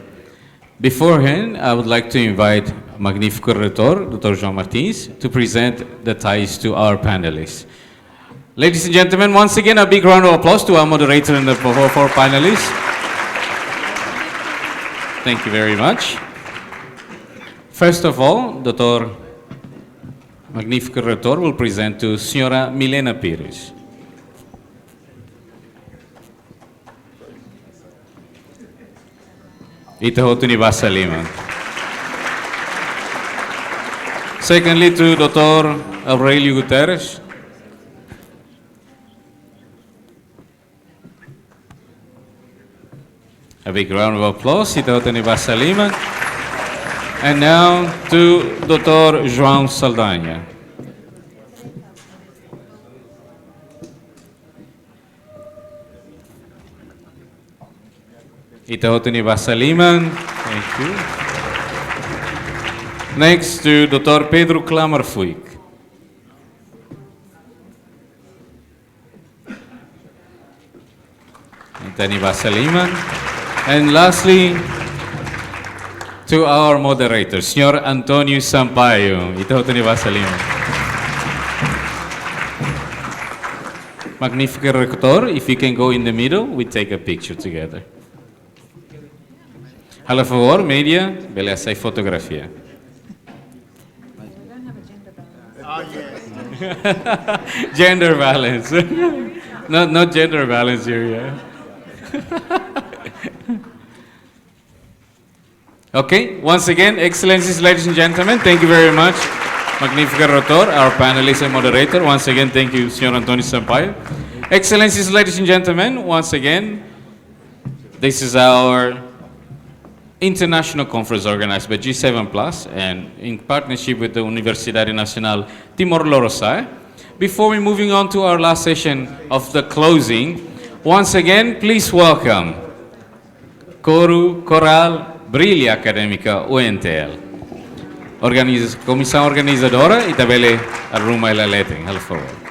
Beforehand, I would like to invite Magnífico Reitor, Dr. João Martins, to present the ties to our panelists. Ladies and gentlemen, once again, a big round of applause to our moderator and the four panelists. Thank you very much. First of all, Dr. Magnífico Reitor will present to Senhora Milena Pires. Itahotuni Basa Lima. Secondly, to Dr. Aurelio Guterres. A big round of applause, Itahotuni Basa Lima. And now to Dr. João Saldanha. Itahotuni Basa Lima. Thank you. Next to Dr. Pedro Klamerfuik. Itahotuni Basa Lima. And lastly, to our moderator, Sr. António Sampaio. Itahotuni Basa Lima. Magnífico Reitor, if you can go in the middle, we take a picture together. Por favor, media, beleza e fotografia. Gender balance. not gender balance here, yeah. Okay, once again, Excellencies, ladies and gentlemen, thank you very much. Magnífico Reitor, our panelist and moderator. Once again, thank you, Sr. António Sampaio. Excellencies, ladies and gentlemen, once again, this is our international conference organized by G7+ and in partnership with the Universidade Nacional Timor-Leste. Before we moving on to our last session of the closing, once again, please welcome Coral Brilha Académica UNTL. Comissão organizadora e também a Ruma e a Lettering. Por favor.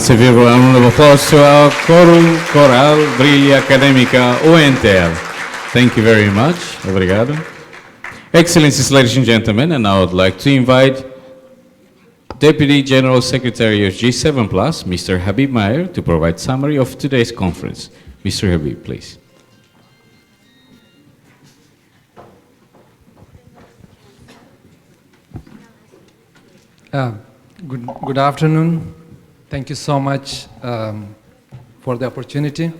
Grazie virgola, un nuovo applauso al Corum Coral Briglia Academica UNTL. Thank you very much. Obrigado. Excellencies, ladies and gentlemen, and now I would like to invite Deputy General Secretary of G7+, Mr. Habib Maher, to provide summary of today's conference. Mr. Habib, please. Good afternoon. Thank you so much for the opportunity.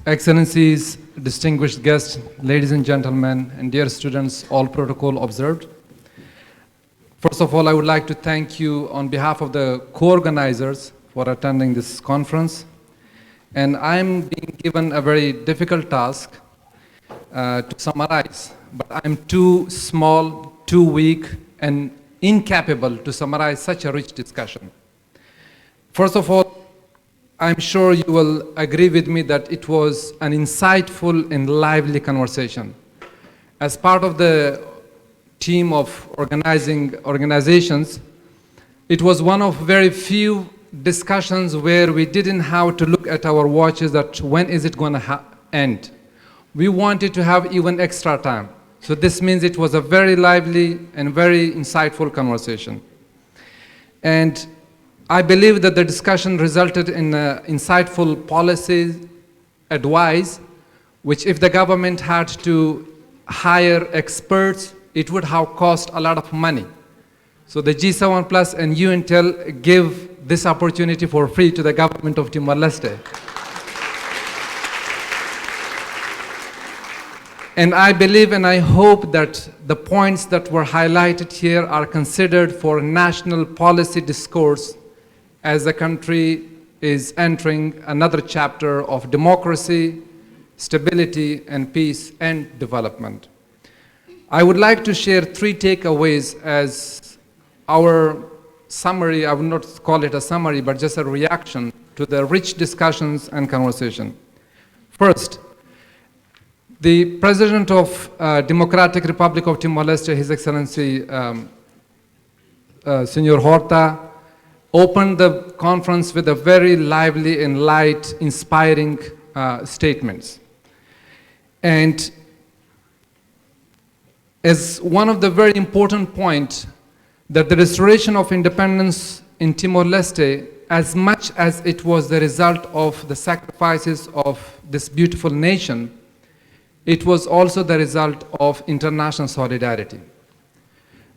Excellencies, distinguished guests, ladies and gentlemen, and dear students, all protocol observed. First of all, I would like to thank you on behalf of the co-organizers for attending this conference. And I'm being given a very difficult task to summarize, but I'm too small, too weak, and incapable to summarize such a rich discussion. First of all, I'm sure you will agree with me that it was an insightful and lively conversation. As part of the team of organizations, it was one of very few discussions where we didn't have to look at our watches that when is it going to end. We wanted to have even extra time. So this means it was a very lively and very insightful conversation. And I believe that the discussion resulted in insightful policy advice, which if the government had to hire experts, it would have cost a lot of money. So the G7 Plus and UNTL give this opportunity for free to the government of Timor-Leste. And I believe and I hope that the points that were highlighted here are considered for national policy discourse as the country is entering another chapter of democracy, stability, and peace and development. I would like to share 3 takeaways as our summary. I would not call it a summary, but just a reaction to the rich discussions and conversation. First, the President of Democratic Republic of Timor-Leste, His Excellency Senor Horta, opened the conference with a very lively and light, inspiring statements. And as one of the very important points, that the restoration of independence in Timor-Leste, as much as it was the result of the sacrifices of this beautiful nation, it was also the result of international solidarity.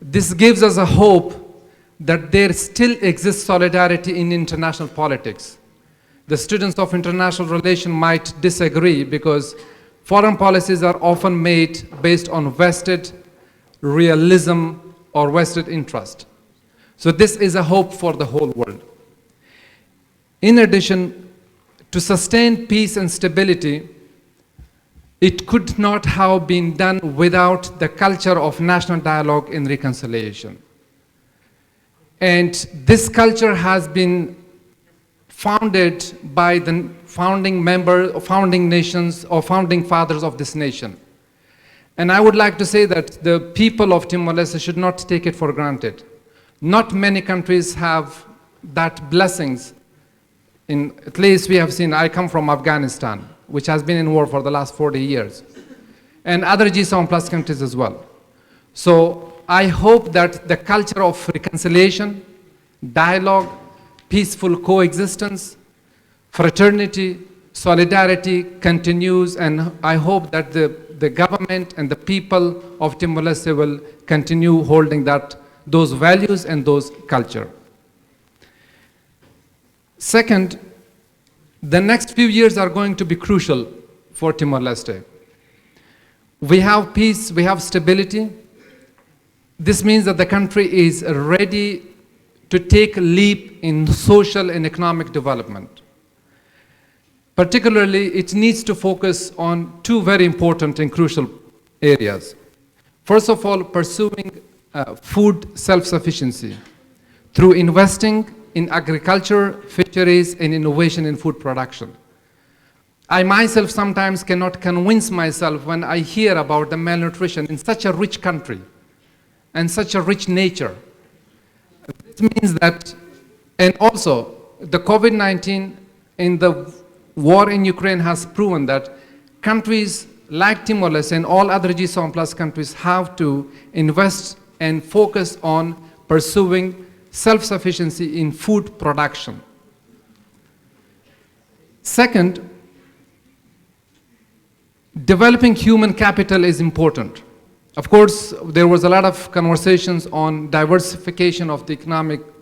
This gives us a hope that there still exists solidarity in international politics. The students of international relations might disagree because foreign policies are often made based on vested realism or vested interest. So this is a hope for the whole world. In addition, to sustain peace and stability, it could not have been done without the culture of national dialogue and reconciliation. And this culture has been founded by the founding nations or founding fathers of this nation. And I would like to say that the people of Timor-Leste should not take it for granted. Not many countries have that blessings. At least we have seen, I come from Afghanistan, which has been in war for the last 40 years, and other G7 plus countries as well. So I hope that the culture of reconciliation, dialogue, peaceful coexistence, fraternity, solidarity continues, and I hope that the government and the people of Timor-Leste will continue holding those values and those culture. Second, the next few years are going to be crucial for Timor-Leste. We have peace, we have stability. This means that the country is ready to take a leap in social and economic development. Particularly, it needs to focus on two very important and crucial areas. First of all, pursuing food self-sufficiency through investing in agriculture, fisheries, and innovation in food production. I myself sometimes cannot convince myself when I hear about the malnutrition in such a rich country and such a rich nature. It means that, and also the COVID-19 in the war in Ukraine has proven that countries like Timor-Leste and all other G7 plus countries have to invest and focus on pursuing self-sufficiency in food production. Second, developing human capital is important. Of course, there was a lot of conversations on diversification of the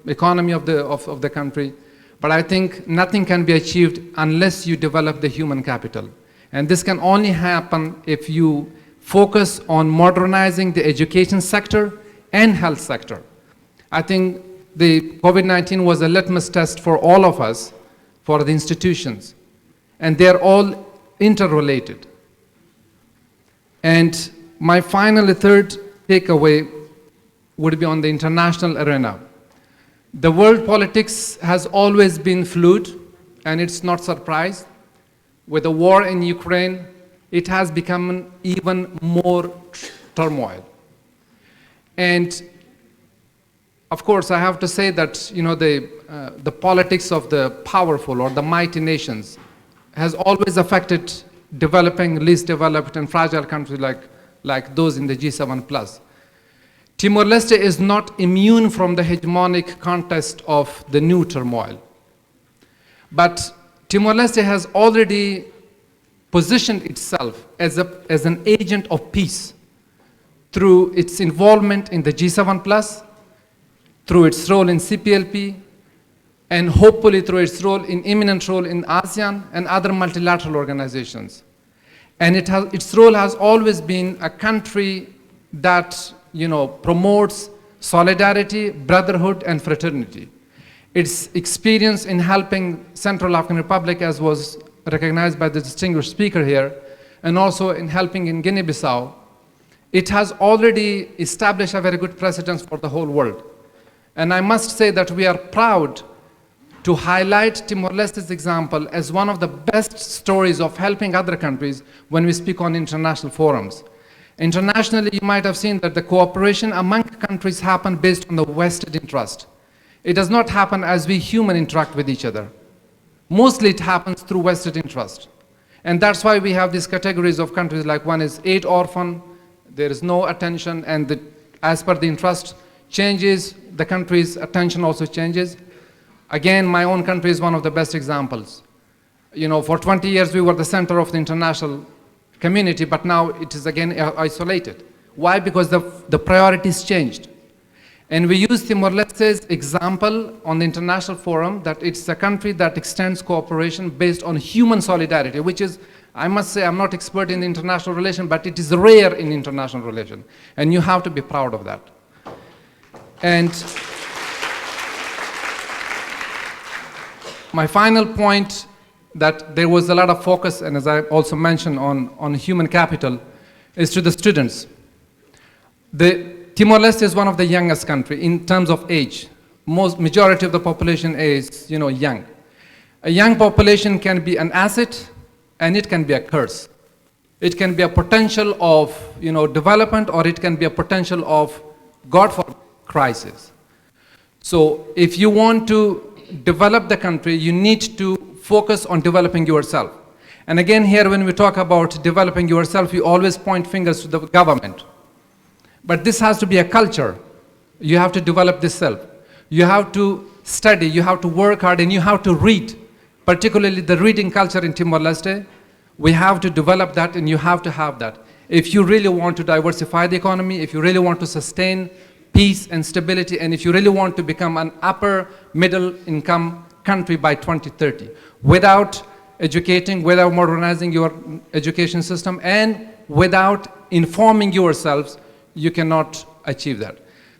economy of the country, but I think nothing can be achieved unless you develop the human capital. And this can only happen if you focus on modernizing the education sector and health sector. I think the COVID-19 was a litmus test for all of us, for the institutions, and they're all interrelated. And my final third takeaway would be on the international arena. The world politics has always been fluid, and it's not surprise. With the war in Ukraine, it has become even more turmoil. And of course, I have to say that the politics of the powerful or the mighty nations has always affected developing, least developed, and fragile countries like those in the G7+. Timor-Leste is not immune from the hegemonic contest of the new turmoil. But Timor-Leste has already positioned itself as an agent of peace through its involvement in the G7+, through its role in CPLP, and hopefully through its imminent role in ASEAN and other multilateral organizations. And its role has always been a country that promotes solidarity, brotherhood, and fraternity. Its experience in helping Central African Republic, as was recognized by the distinguished speaker here, and also in helping in Guinea-Bissau, it has already established a very good precedent for the whole world. And I must say that we are proud to highlight Timor-Leste's example as one of the best stories of helping other countries when we speak on international forums. Internationally, you might have seen that the cooperation among countries happen based on the vested interest. It does not happen as we humans interact with each other. Mostly it happens through vested interest. And that's why we have these categories of countries, like one is aid orphan, there is no attention, and as per the interest changes, the country's attention also changes. Again, my own country is one of the best examples. For 20 years we were the center of the international community, but now it is again isolated. Why? Because the priorities changed. And we use Timor-Leste's example on the international forum that it's a country that extends cooperation based on human solidarity, which is I must say I'm not expert in international relations, but it is rare in international relations. And you have to be proud of that. And my final point, that there was a lot of focus, and as I also mentioned, on human capital, is to the students. Timor-Leste is one of the youngest countries in terms of age. Majority of the population is, young. A young population can be an asset, and it can be a curse. It can be a potential of, development, or it can be a potential of, God forbid, crisis. So if you want to develop the country, you need to focus on developing yourself. And again, here when we talk about developing yourself, we always point fingers to the government. But this has to be a culture. You have to develop this self. You have to study, you have to work hard, and you have to read. Particularly the reading culture in Timor-Leste, we have to develop that, and you have to have that. If you really want to diversify the economy, if you really want to sustain peace and stability, and if you really want to become an upper middle income country by 2030, without educating, without modernizing your education system, and without informing yourselves, you cannot achieve that.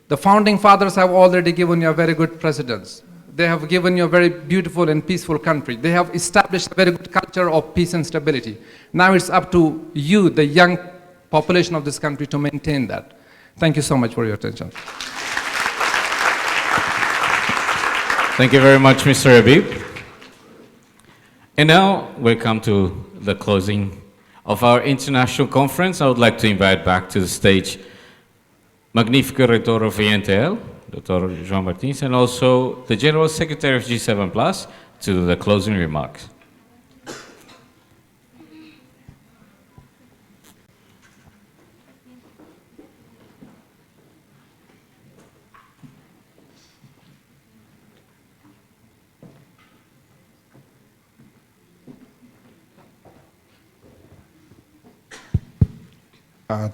The founding fathers have already given you a very good precedence. They have given you a very beautiful and peaceful country. They have established a very good culture of peace and stability. Now it's up to you, the young population of this country, to maintain that. Thank you so much for your attention. Thank you very much, Mr. Habib. And now we come to the closing of our international conference. I would like to invite back to the stage Magnifico Reitor of INTL, Dr. João Martins, and also the General Secretary of G7+, to do the closing remarks.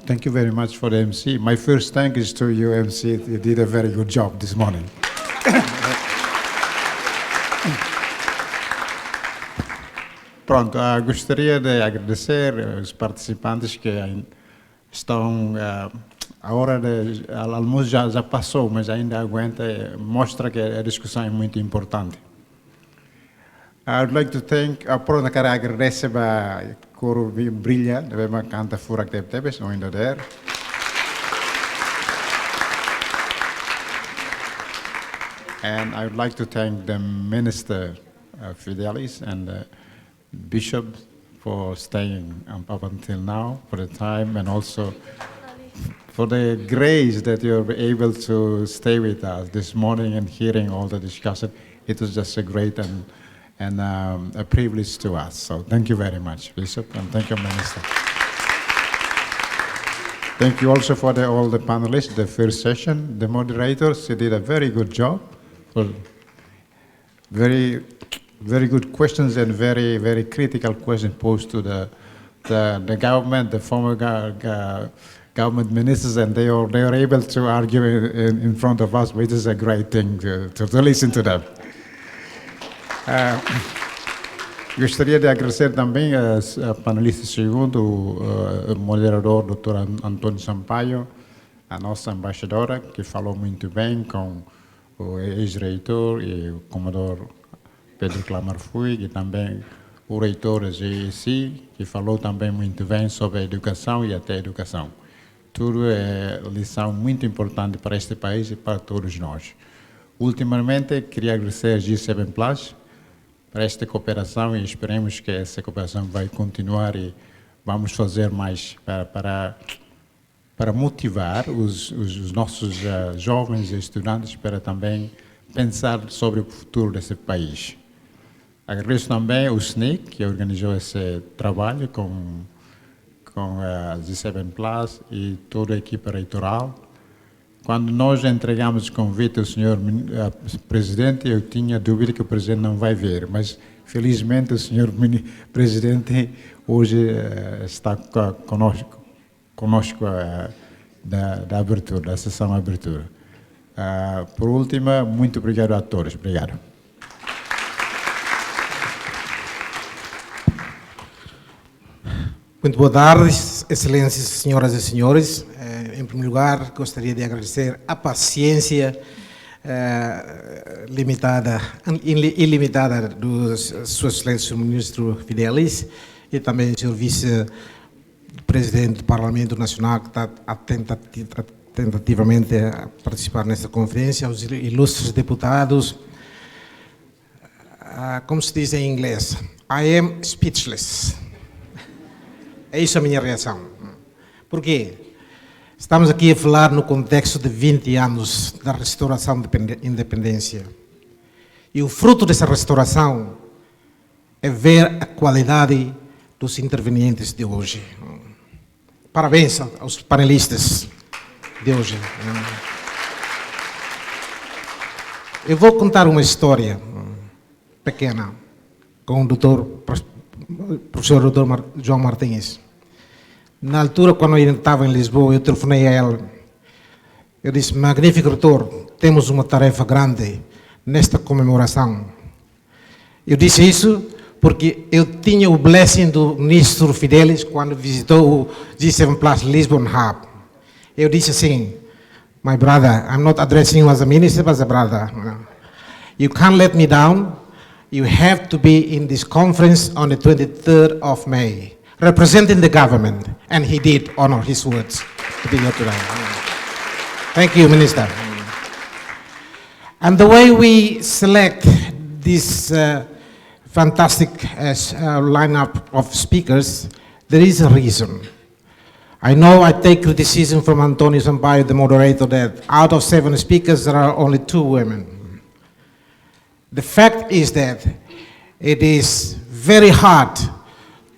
Thank you very much for the MC. My first thank is to you, MC. You did a very good job this morning. Pronto, gostaria de agradecer os participantes que estão... A hora do almoço já passou, mas ainda aguenta, mostra que a discussão é muito importante. I would like to thank, pronto, quero agradecer a coro brilha, deve cantar fora que teve, so ainda there. And I would like to thank the Minister Fidelis and the Bishop for staying up until now, for the time, and also for the grace that you're able to stay with us this morning and hearing all the discussion. It was just a great and a privilege to us. So thank you very much, Bishop, and thank you, Minister. Thank you also for all the panelists, the first session, the moderators. You did a very good job. For very good questions and very, very critical questions posed to the government, the former government ministers, and they are able to argue in front of us, which is a great thing to listen to them. Gostaria de agradecer também a panelista segundo, o moderador, Dr. Antônio Sampaio, a nossa embaixadora, que falou muito bem com o ex-reitor e o comodoro Pedro Clamar Fui, e também o reitor da GEC, que falou também muito bem sobre a educação e até a educação. Tudo é lição muito importante para este país e para todos nós. Ultimamente, queria agradecer a G7+, para esta cooperação, e esperemos que essa cooperação vai continuar e vamos fazer mais para motivar os nossos jovens e estudantes para também pensar sobre o futuro desse país. Agradeço também ao SNIC, que organizou esse trabalho com a G7+, e toda a equipe eleitoral. Quando nós entregamos o convite ao senhor presidente, eu tinha dúvida que o presidente não vai vir, mas felizmente o senhor presidente hoje está conosco da abertura, da sessão abertura. Por último, muito obrigado a todos. Obrigado. Muito boa tarde, excelências, senhoras e senhores. Em primeiro lugar, gostaria de agradecer a paciência ilimitada do Sua Excelência o Ministro Fidelis e também do Sr. Vice-Presidente do Parlamento Nacional, que está tentativamente a participar nesta conferência, aos ilustres deputados. Como se diz em inglês, I am speechless. É isso a minha reação. Por quê? Estamos aqui a falar no contexto de 20 anos da restauração da independência. E o fruto dessa restauração é ver a qualidade dos intervenientes de hoje. Parabéns aos panelistas de hoje. Eu vou contar uma história pequena com o professor Dr. João Martins. Na altura, quando eu estava em Lisboa, eu telefonei a ele. Eu disse, magnífico doutor, temos uma tarefa grande nesta comemoração. Eu disse isso porque eu tinha o blessing do ministro Fidelis quando visitou o G7 Plus Lisbon Hub. Eu disse assim, my brother, I'm not addressing you as a minister, but as a brother. You can't let me down. You have to be in this conference on the 23rd of May. Representing the government, and he did honor his words to be here today. Thank you, Minister. And the way we select this fantastic lineup of speakers, there is a reason. I know I take criticism from Antonio Sampaio, the moderator, that out of 7 speakers, there are only 2 women. The fact is that it is very hard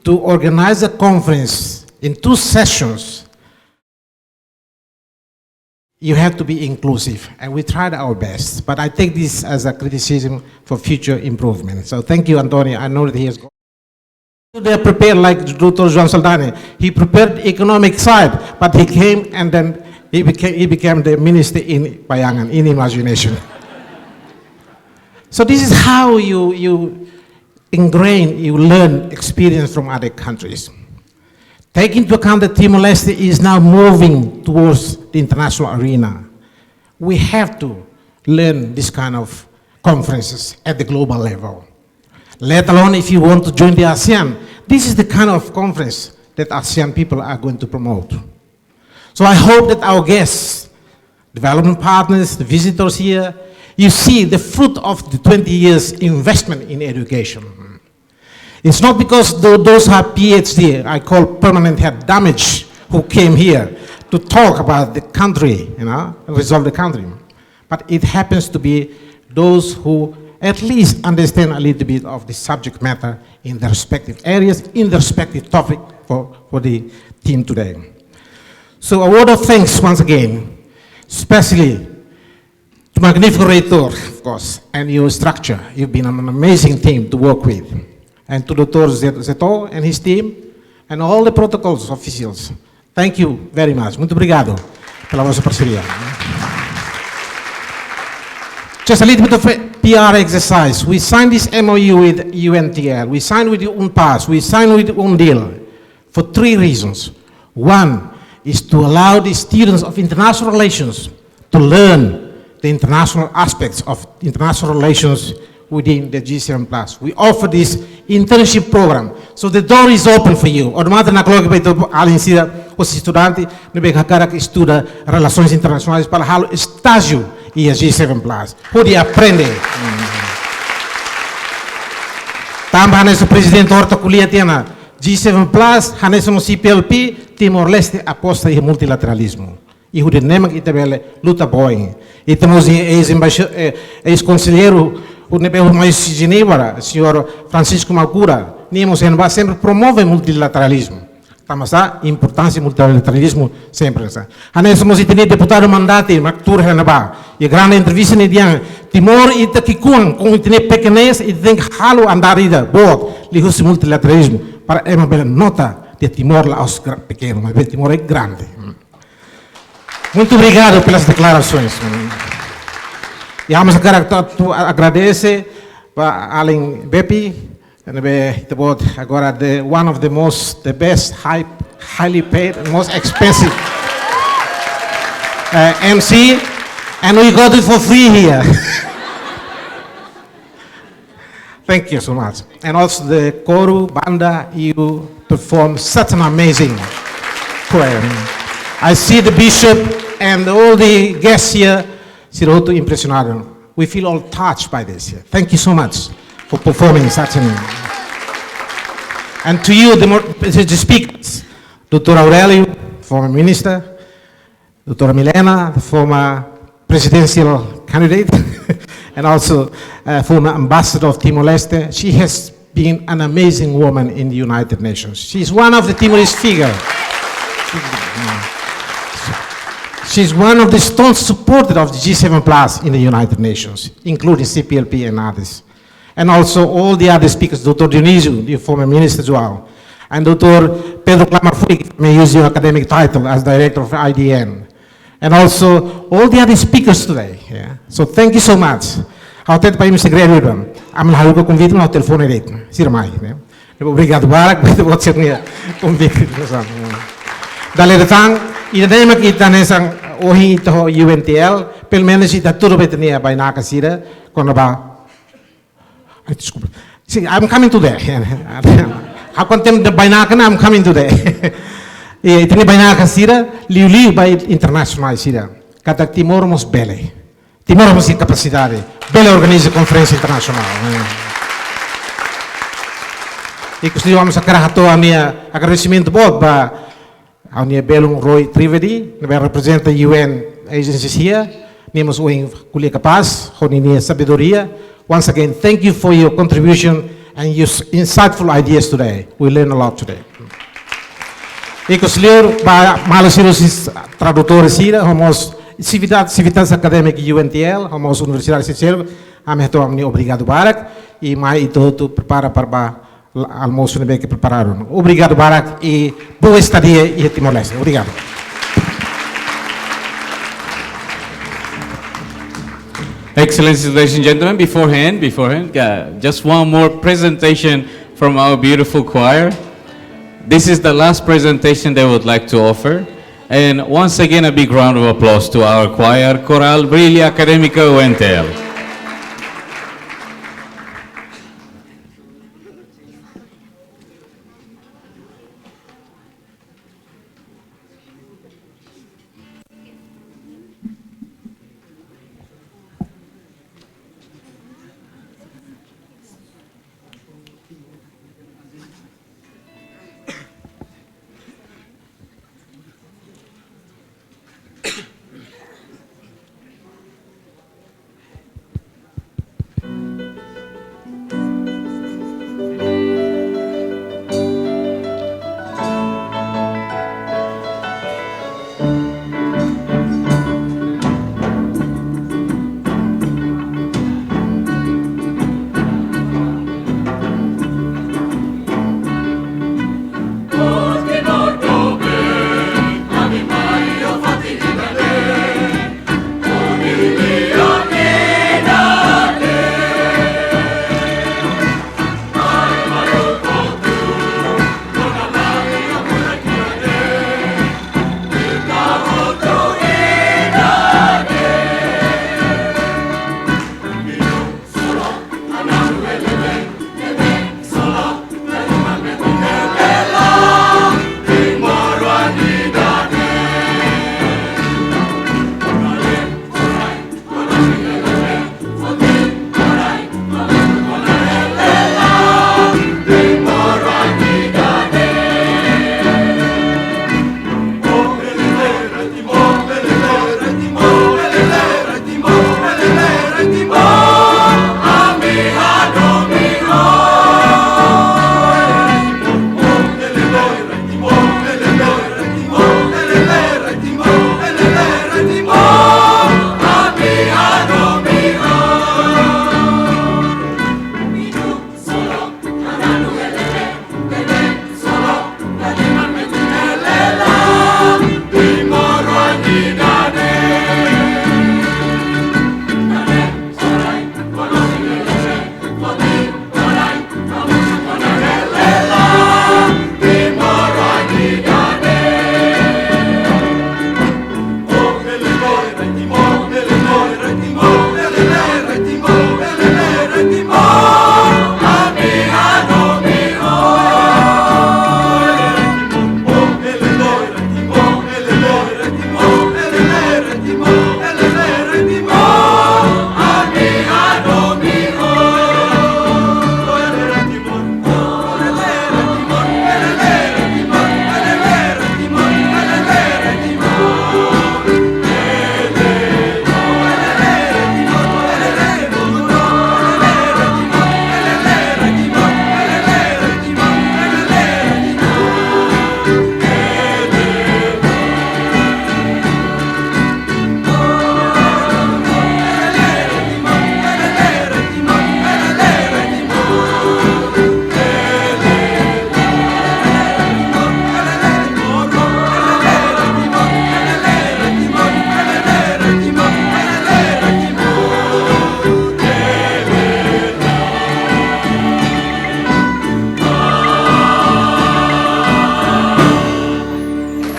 to organize a conference in 2 sessions. You have to be inclusive, and we tried our best, but I take this as a criticism for future improvement. So thank you, Antonio. I know that he has gone. They are prepared like Dr. João Saldanha. He prepared the economic side, but he came and then he became the minister in Bayangan, in imagination. So this is how you ingrain, you learn experience from other countries. Take into account that Timor-Leste is now moving towards the international arena. We have to learn this kind of conferences at the global level. Let alone if you want to join the ASEAN. This is the kind of conference that ASEAN people are going to promote. So I hope that our guests, development partners, the visitors here, you see the fruit of the 20 years investment in education. It's not because those who have PhD, I call permanent head damage, who came here to talk about the country, and resolve the country. But it happens to be those who at least understand a little bit of the subject matter in their respective areas, in their respective topic for the team today. So a word of thanks once again, especially to Magnifico Reitor, of course, and your structure. You've been an amazing team to work with. And to Dr. Zeto and his team, and all the protocols officials. Thank you very much. Muito obrigado pela vossa parceria. Just a little bit of a PR exercise. We signed this MOU with UNTL. We signed with UNPAS. We signed with UNDIL for 3 reasons. One is to allow the students of international relations to learn the international aspects of international relations within the G7+. We offer this internship program, so the door is open for you. Automaticamente na coloca para além de os estudantes, no bem que estuda relações internacionais para o estágio e a G7+. Onde aprende. Também nesse presidente Horta Culia Tiana, G7+, nesse CPLP, Timor-Leste aposta em multilateralismo. E o dinâmico e também luta boa. E temos ex-conselheiro o nível mais de Genebra, o senhor Francisco Malcura, sempre promove o multilateralismo. Estamos a importância do multilateralismo sempre. A nós somos deputado mandato, Mactur Renabá, e a grande entrevista ne diang Timor e Takikuan, com o pequenês e tem que halo andar ida, boa, ligou-se multilateralismo, para uma bela nota de Timor lá aos pequenos, mas Timor é grande. Muito obrigado pelas declarações. E vamos agradece para Allen Bepi, Agora, one of the best, highly paid, most expensive MC, and we got it for free here. Thank you so much. And also the Koru Banda, you perform such an amazing choir. I see the bishop and all the guests here, Siroto impressionado. We feel all touched by this here. Thank you so much for performing such an. And to you, the speakers, Dr. Aurelio, former minister, Dr. Milena, the former presidential candidate, and also former ambassador of Timor-Leste. She has been an amazing woman in the United Nations. She's one of the Timorese figures. She's one of the staunch supporters of the G7 Plus in the United Nations, including CPLP and others. And also all the other speakers, Dr. Dionisio, the former minister as well, and Dr. Pedro Clamarfui, may use your academic title as director of IDN. And also all the other speakers today. Yeah? So thank you so much. Até para mim segredo, am lá o convite no telefone direito, sir mai, né? Obrigado barak, pode ser minha convite, Dale datang, ida nem makita nesang ohi to UNTL, pelo menos ita tudo betania by na kasira, quando ba. Desculpa. See, I'm coming to there. How contem the by na kana, I'm coming to there. E tini by na kasira, liu by international sira. Kata Timor mos bele. Timor mos capacidade. Bele organiza conferência internacional. E que vamos a carato a minha agradecimento bom para a minha Belum Roy Trivedi, que representa UN agencies here. Nemos o culia capaz, com sabedoria. Once again, thank you for your contribution and your insightful ideas today. We learned a lot today. E que o senhor para malos os tradutores here, homos civitas acadêmica UNTL, homos universidade sincero, ameto amni obrigado Barak e mai todo prepara para almoço que prepararam. Obrigado Barak e boa estadia em Timor-Leste. Obrigado. Excellencies, ladies and gentlemen, beforehand, just one more presentation from our beautiful choir. This is the last presentation they would like to offer. And once again, a big round of applause to our choir, Coral Brilla Académica UNTL.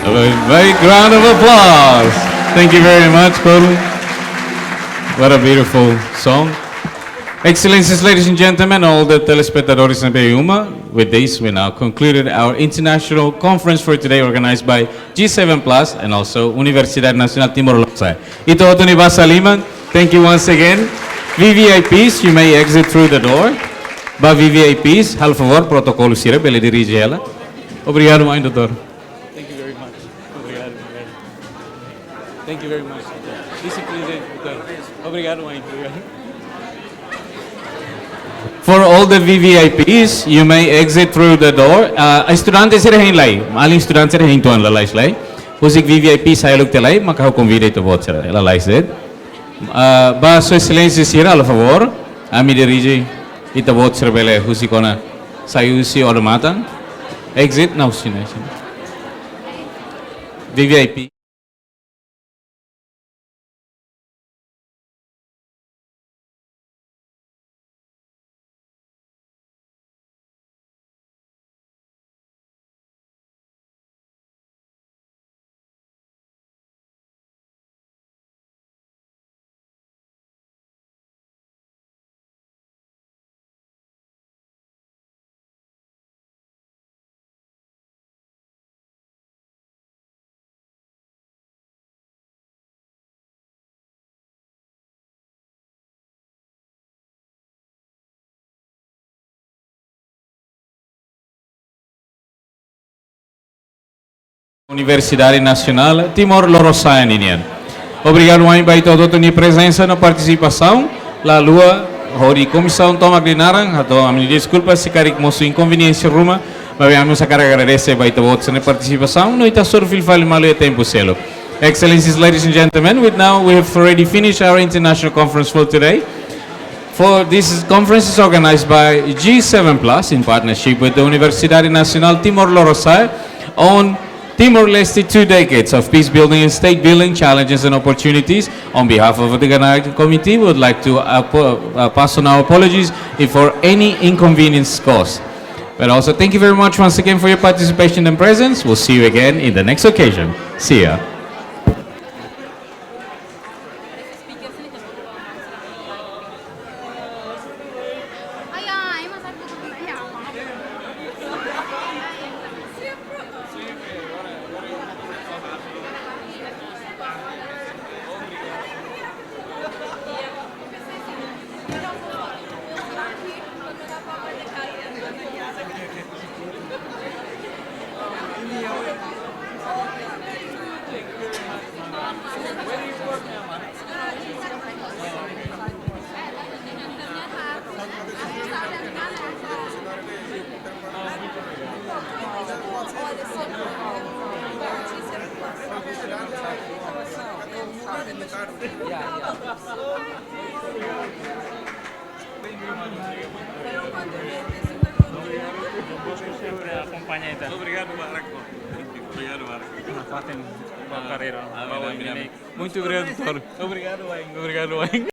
A very round of applause. Thank you very much, Colin. What a beautiful song. Excellencies, ladies and gentlemen, all the telespectadores na Beuma, with this we now concluded our international conference for today organized by G7 Plus and also Universidade Nacional Timor-Leste. Ito Tony Basaliman, thank you once again. VVIPs, you may exit through the door. Ba VVIPs, hal favor, protocolo sira, bele dirige ela. Obrigado, mãe, doutor. Thank you very much. Obrigado. Thank you very much. Vice-presidente, doutor. Obrigado, mãe. For all the VVIPs, you may exit through the door. Estudantes sira hin lai, maling estudantes sira hin tuan lalai slai. Usik VVIP saya luk telai, maka eu convido itu vote sira lalai sed. Ba sua excelência sira, a favor, a me dirige itu vote sira bele usikona sayu si ormatan. Exit now sina. VVIP. Universidade Nacional Timor-Leste Ninian. Obrigado, mãe, por toda a tua presença na participação. La lua, a comissão toma grinarang, a minha desculpa se carik moço inconveniência ruma, mas vamos a agradecer por toda a participação. Não está só fil fal malo tempo selo. Excellencies, ladies and gentlemen, we have already finished our international conference for today. For this conference is organized by G7 Plus in partnership with the Universidade Nacional Timor-Leste on Timor-Leste 2 decades of peace building and state building challenges and opportunities. On behalf of the Ghana Committee, we would like to pass on our apologies if for any inconvenience caused. But also thank you very much once again for your participation and presence. We'll see you again in the next occasion. See ya. Muito obrigado, doutor. Obrigado, Wayne. Obrigado, Wayne.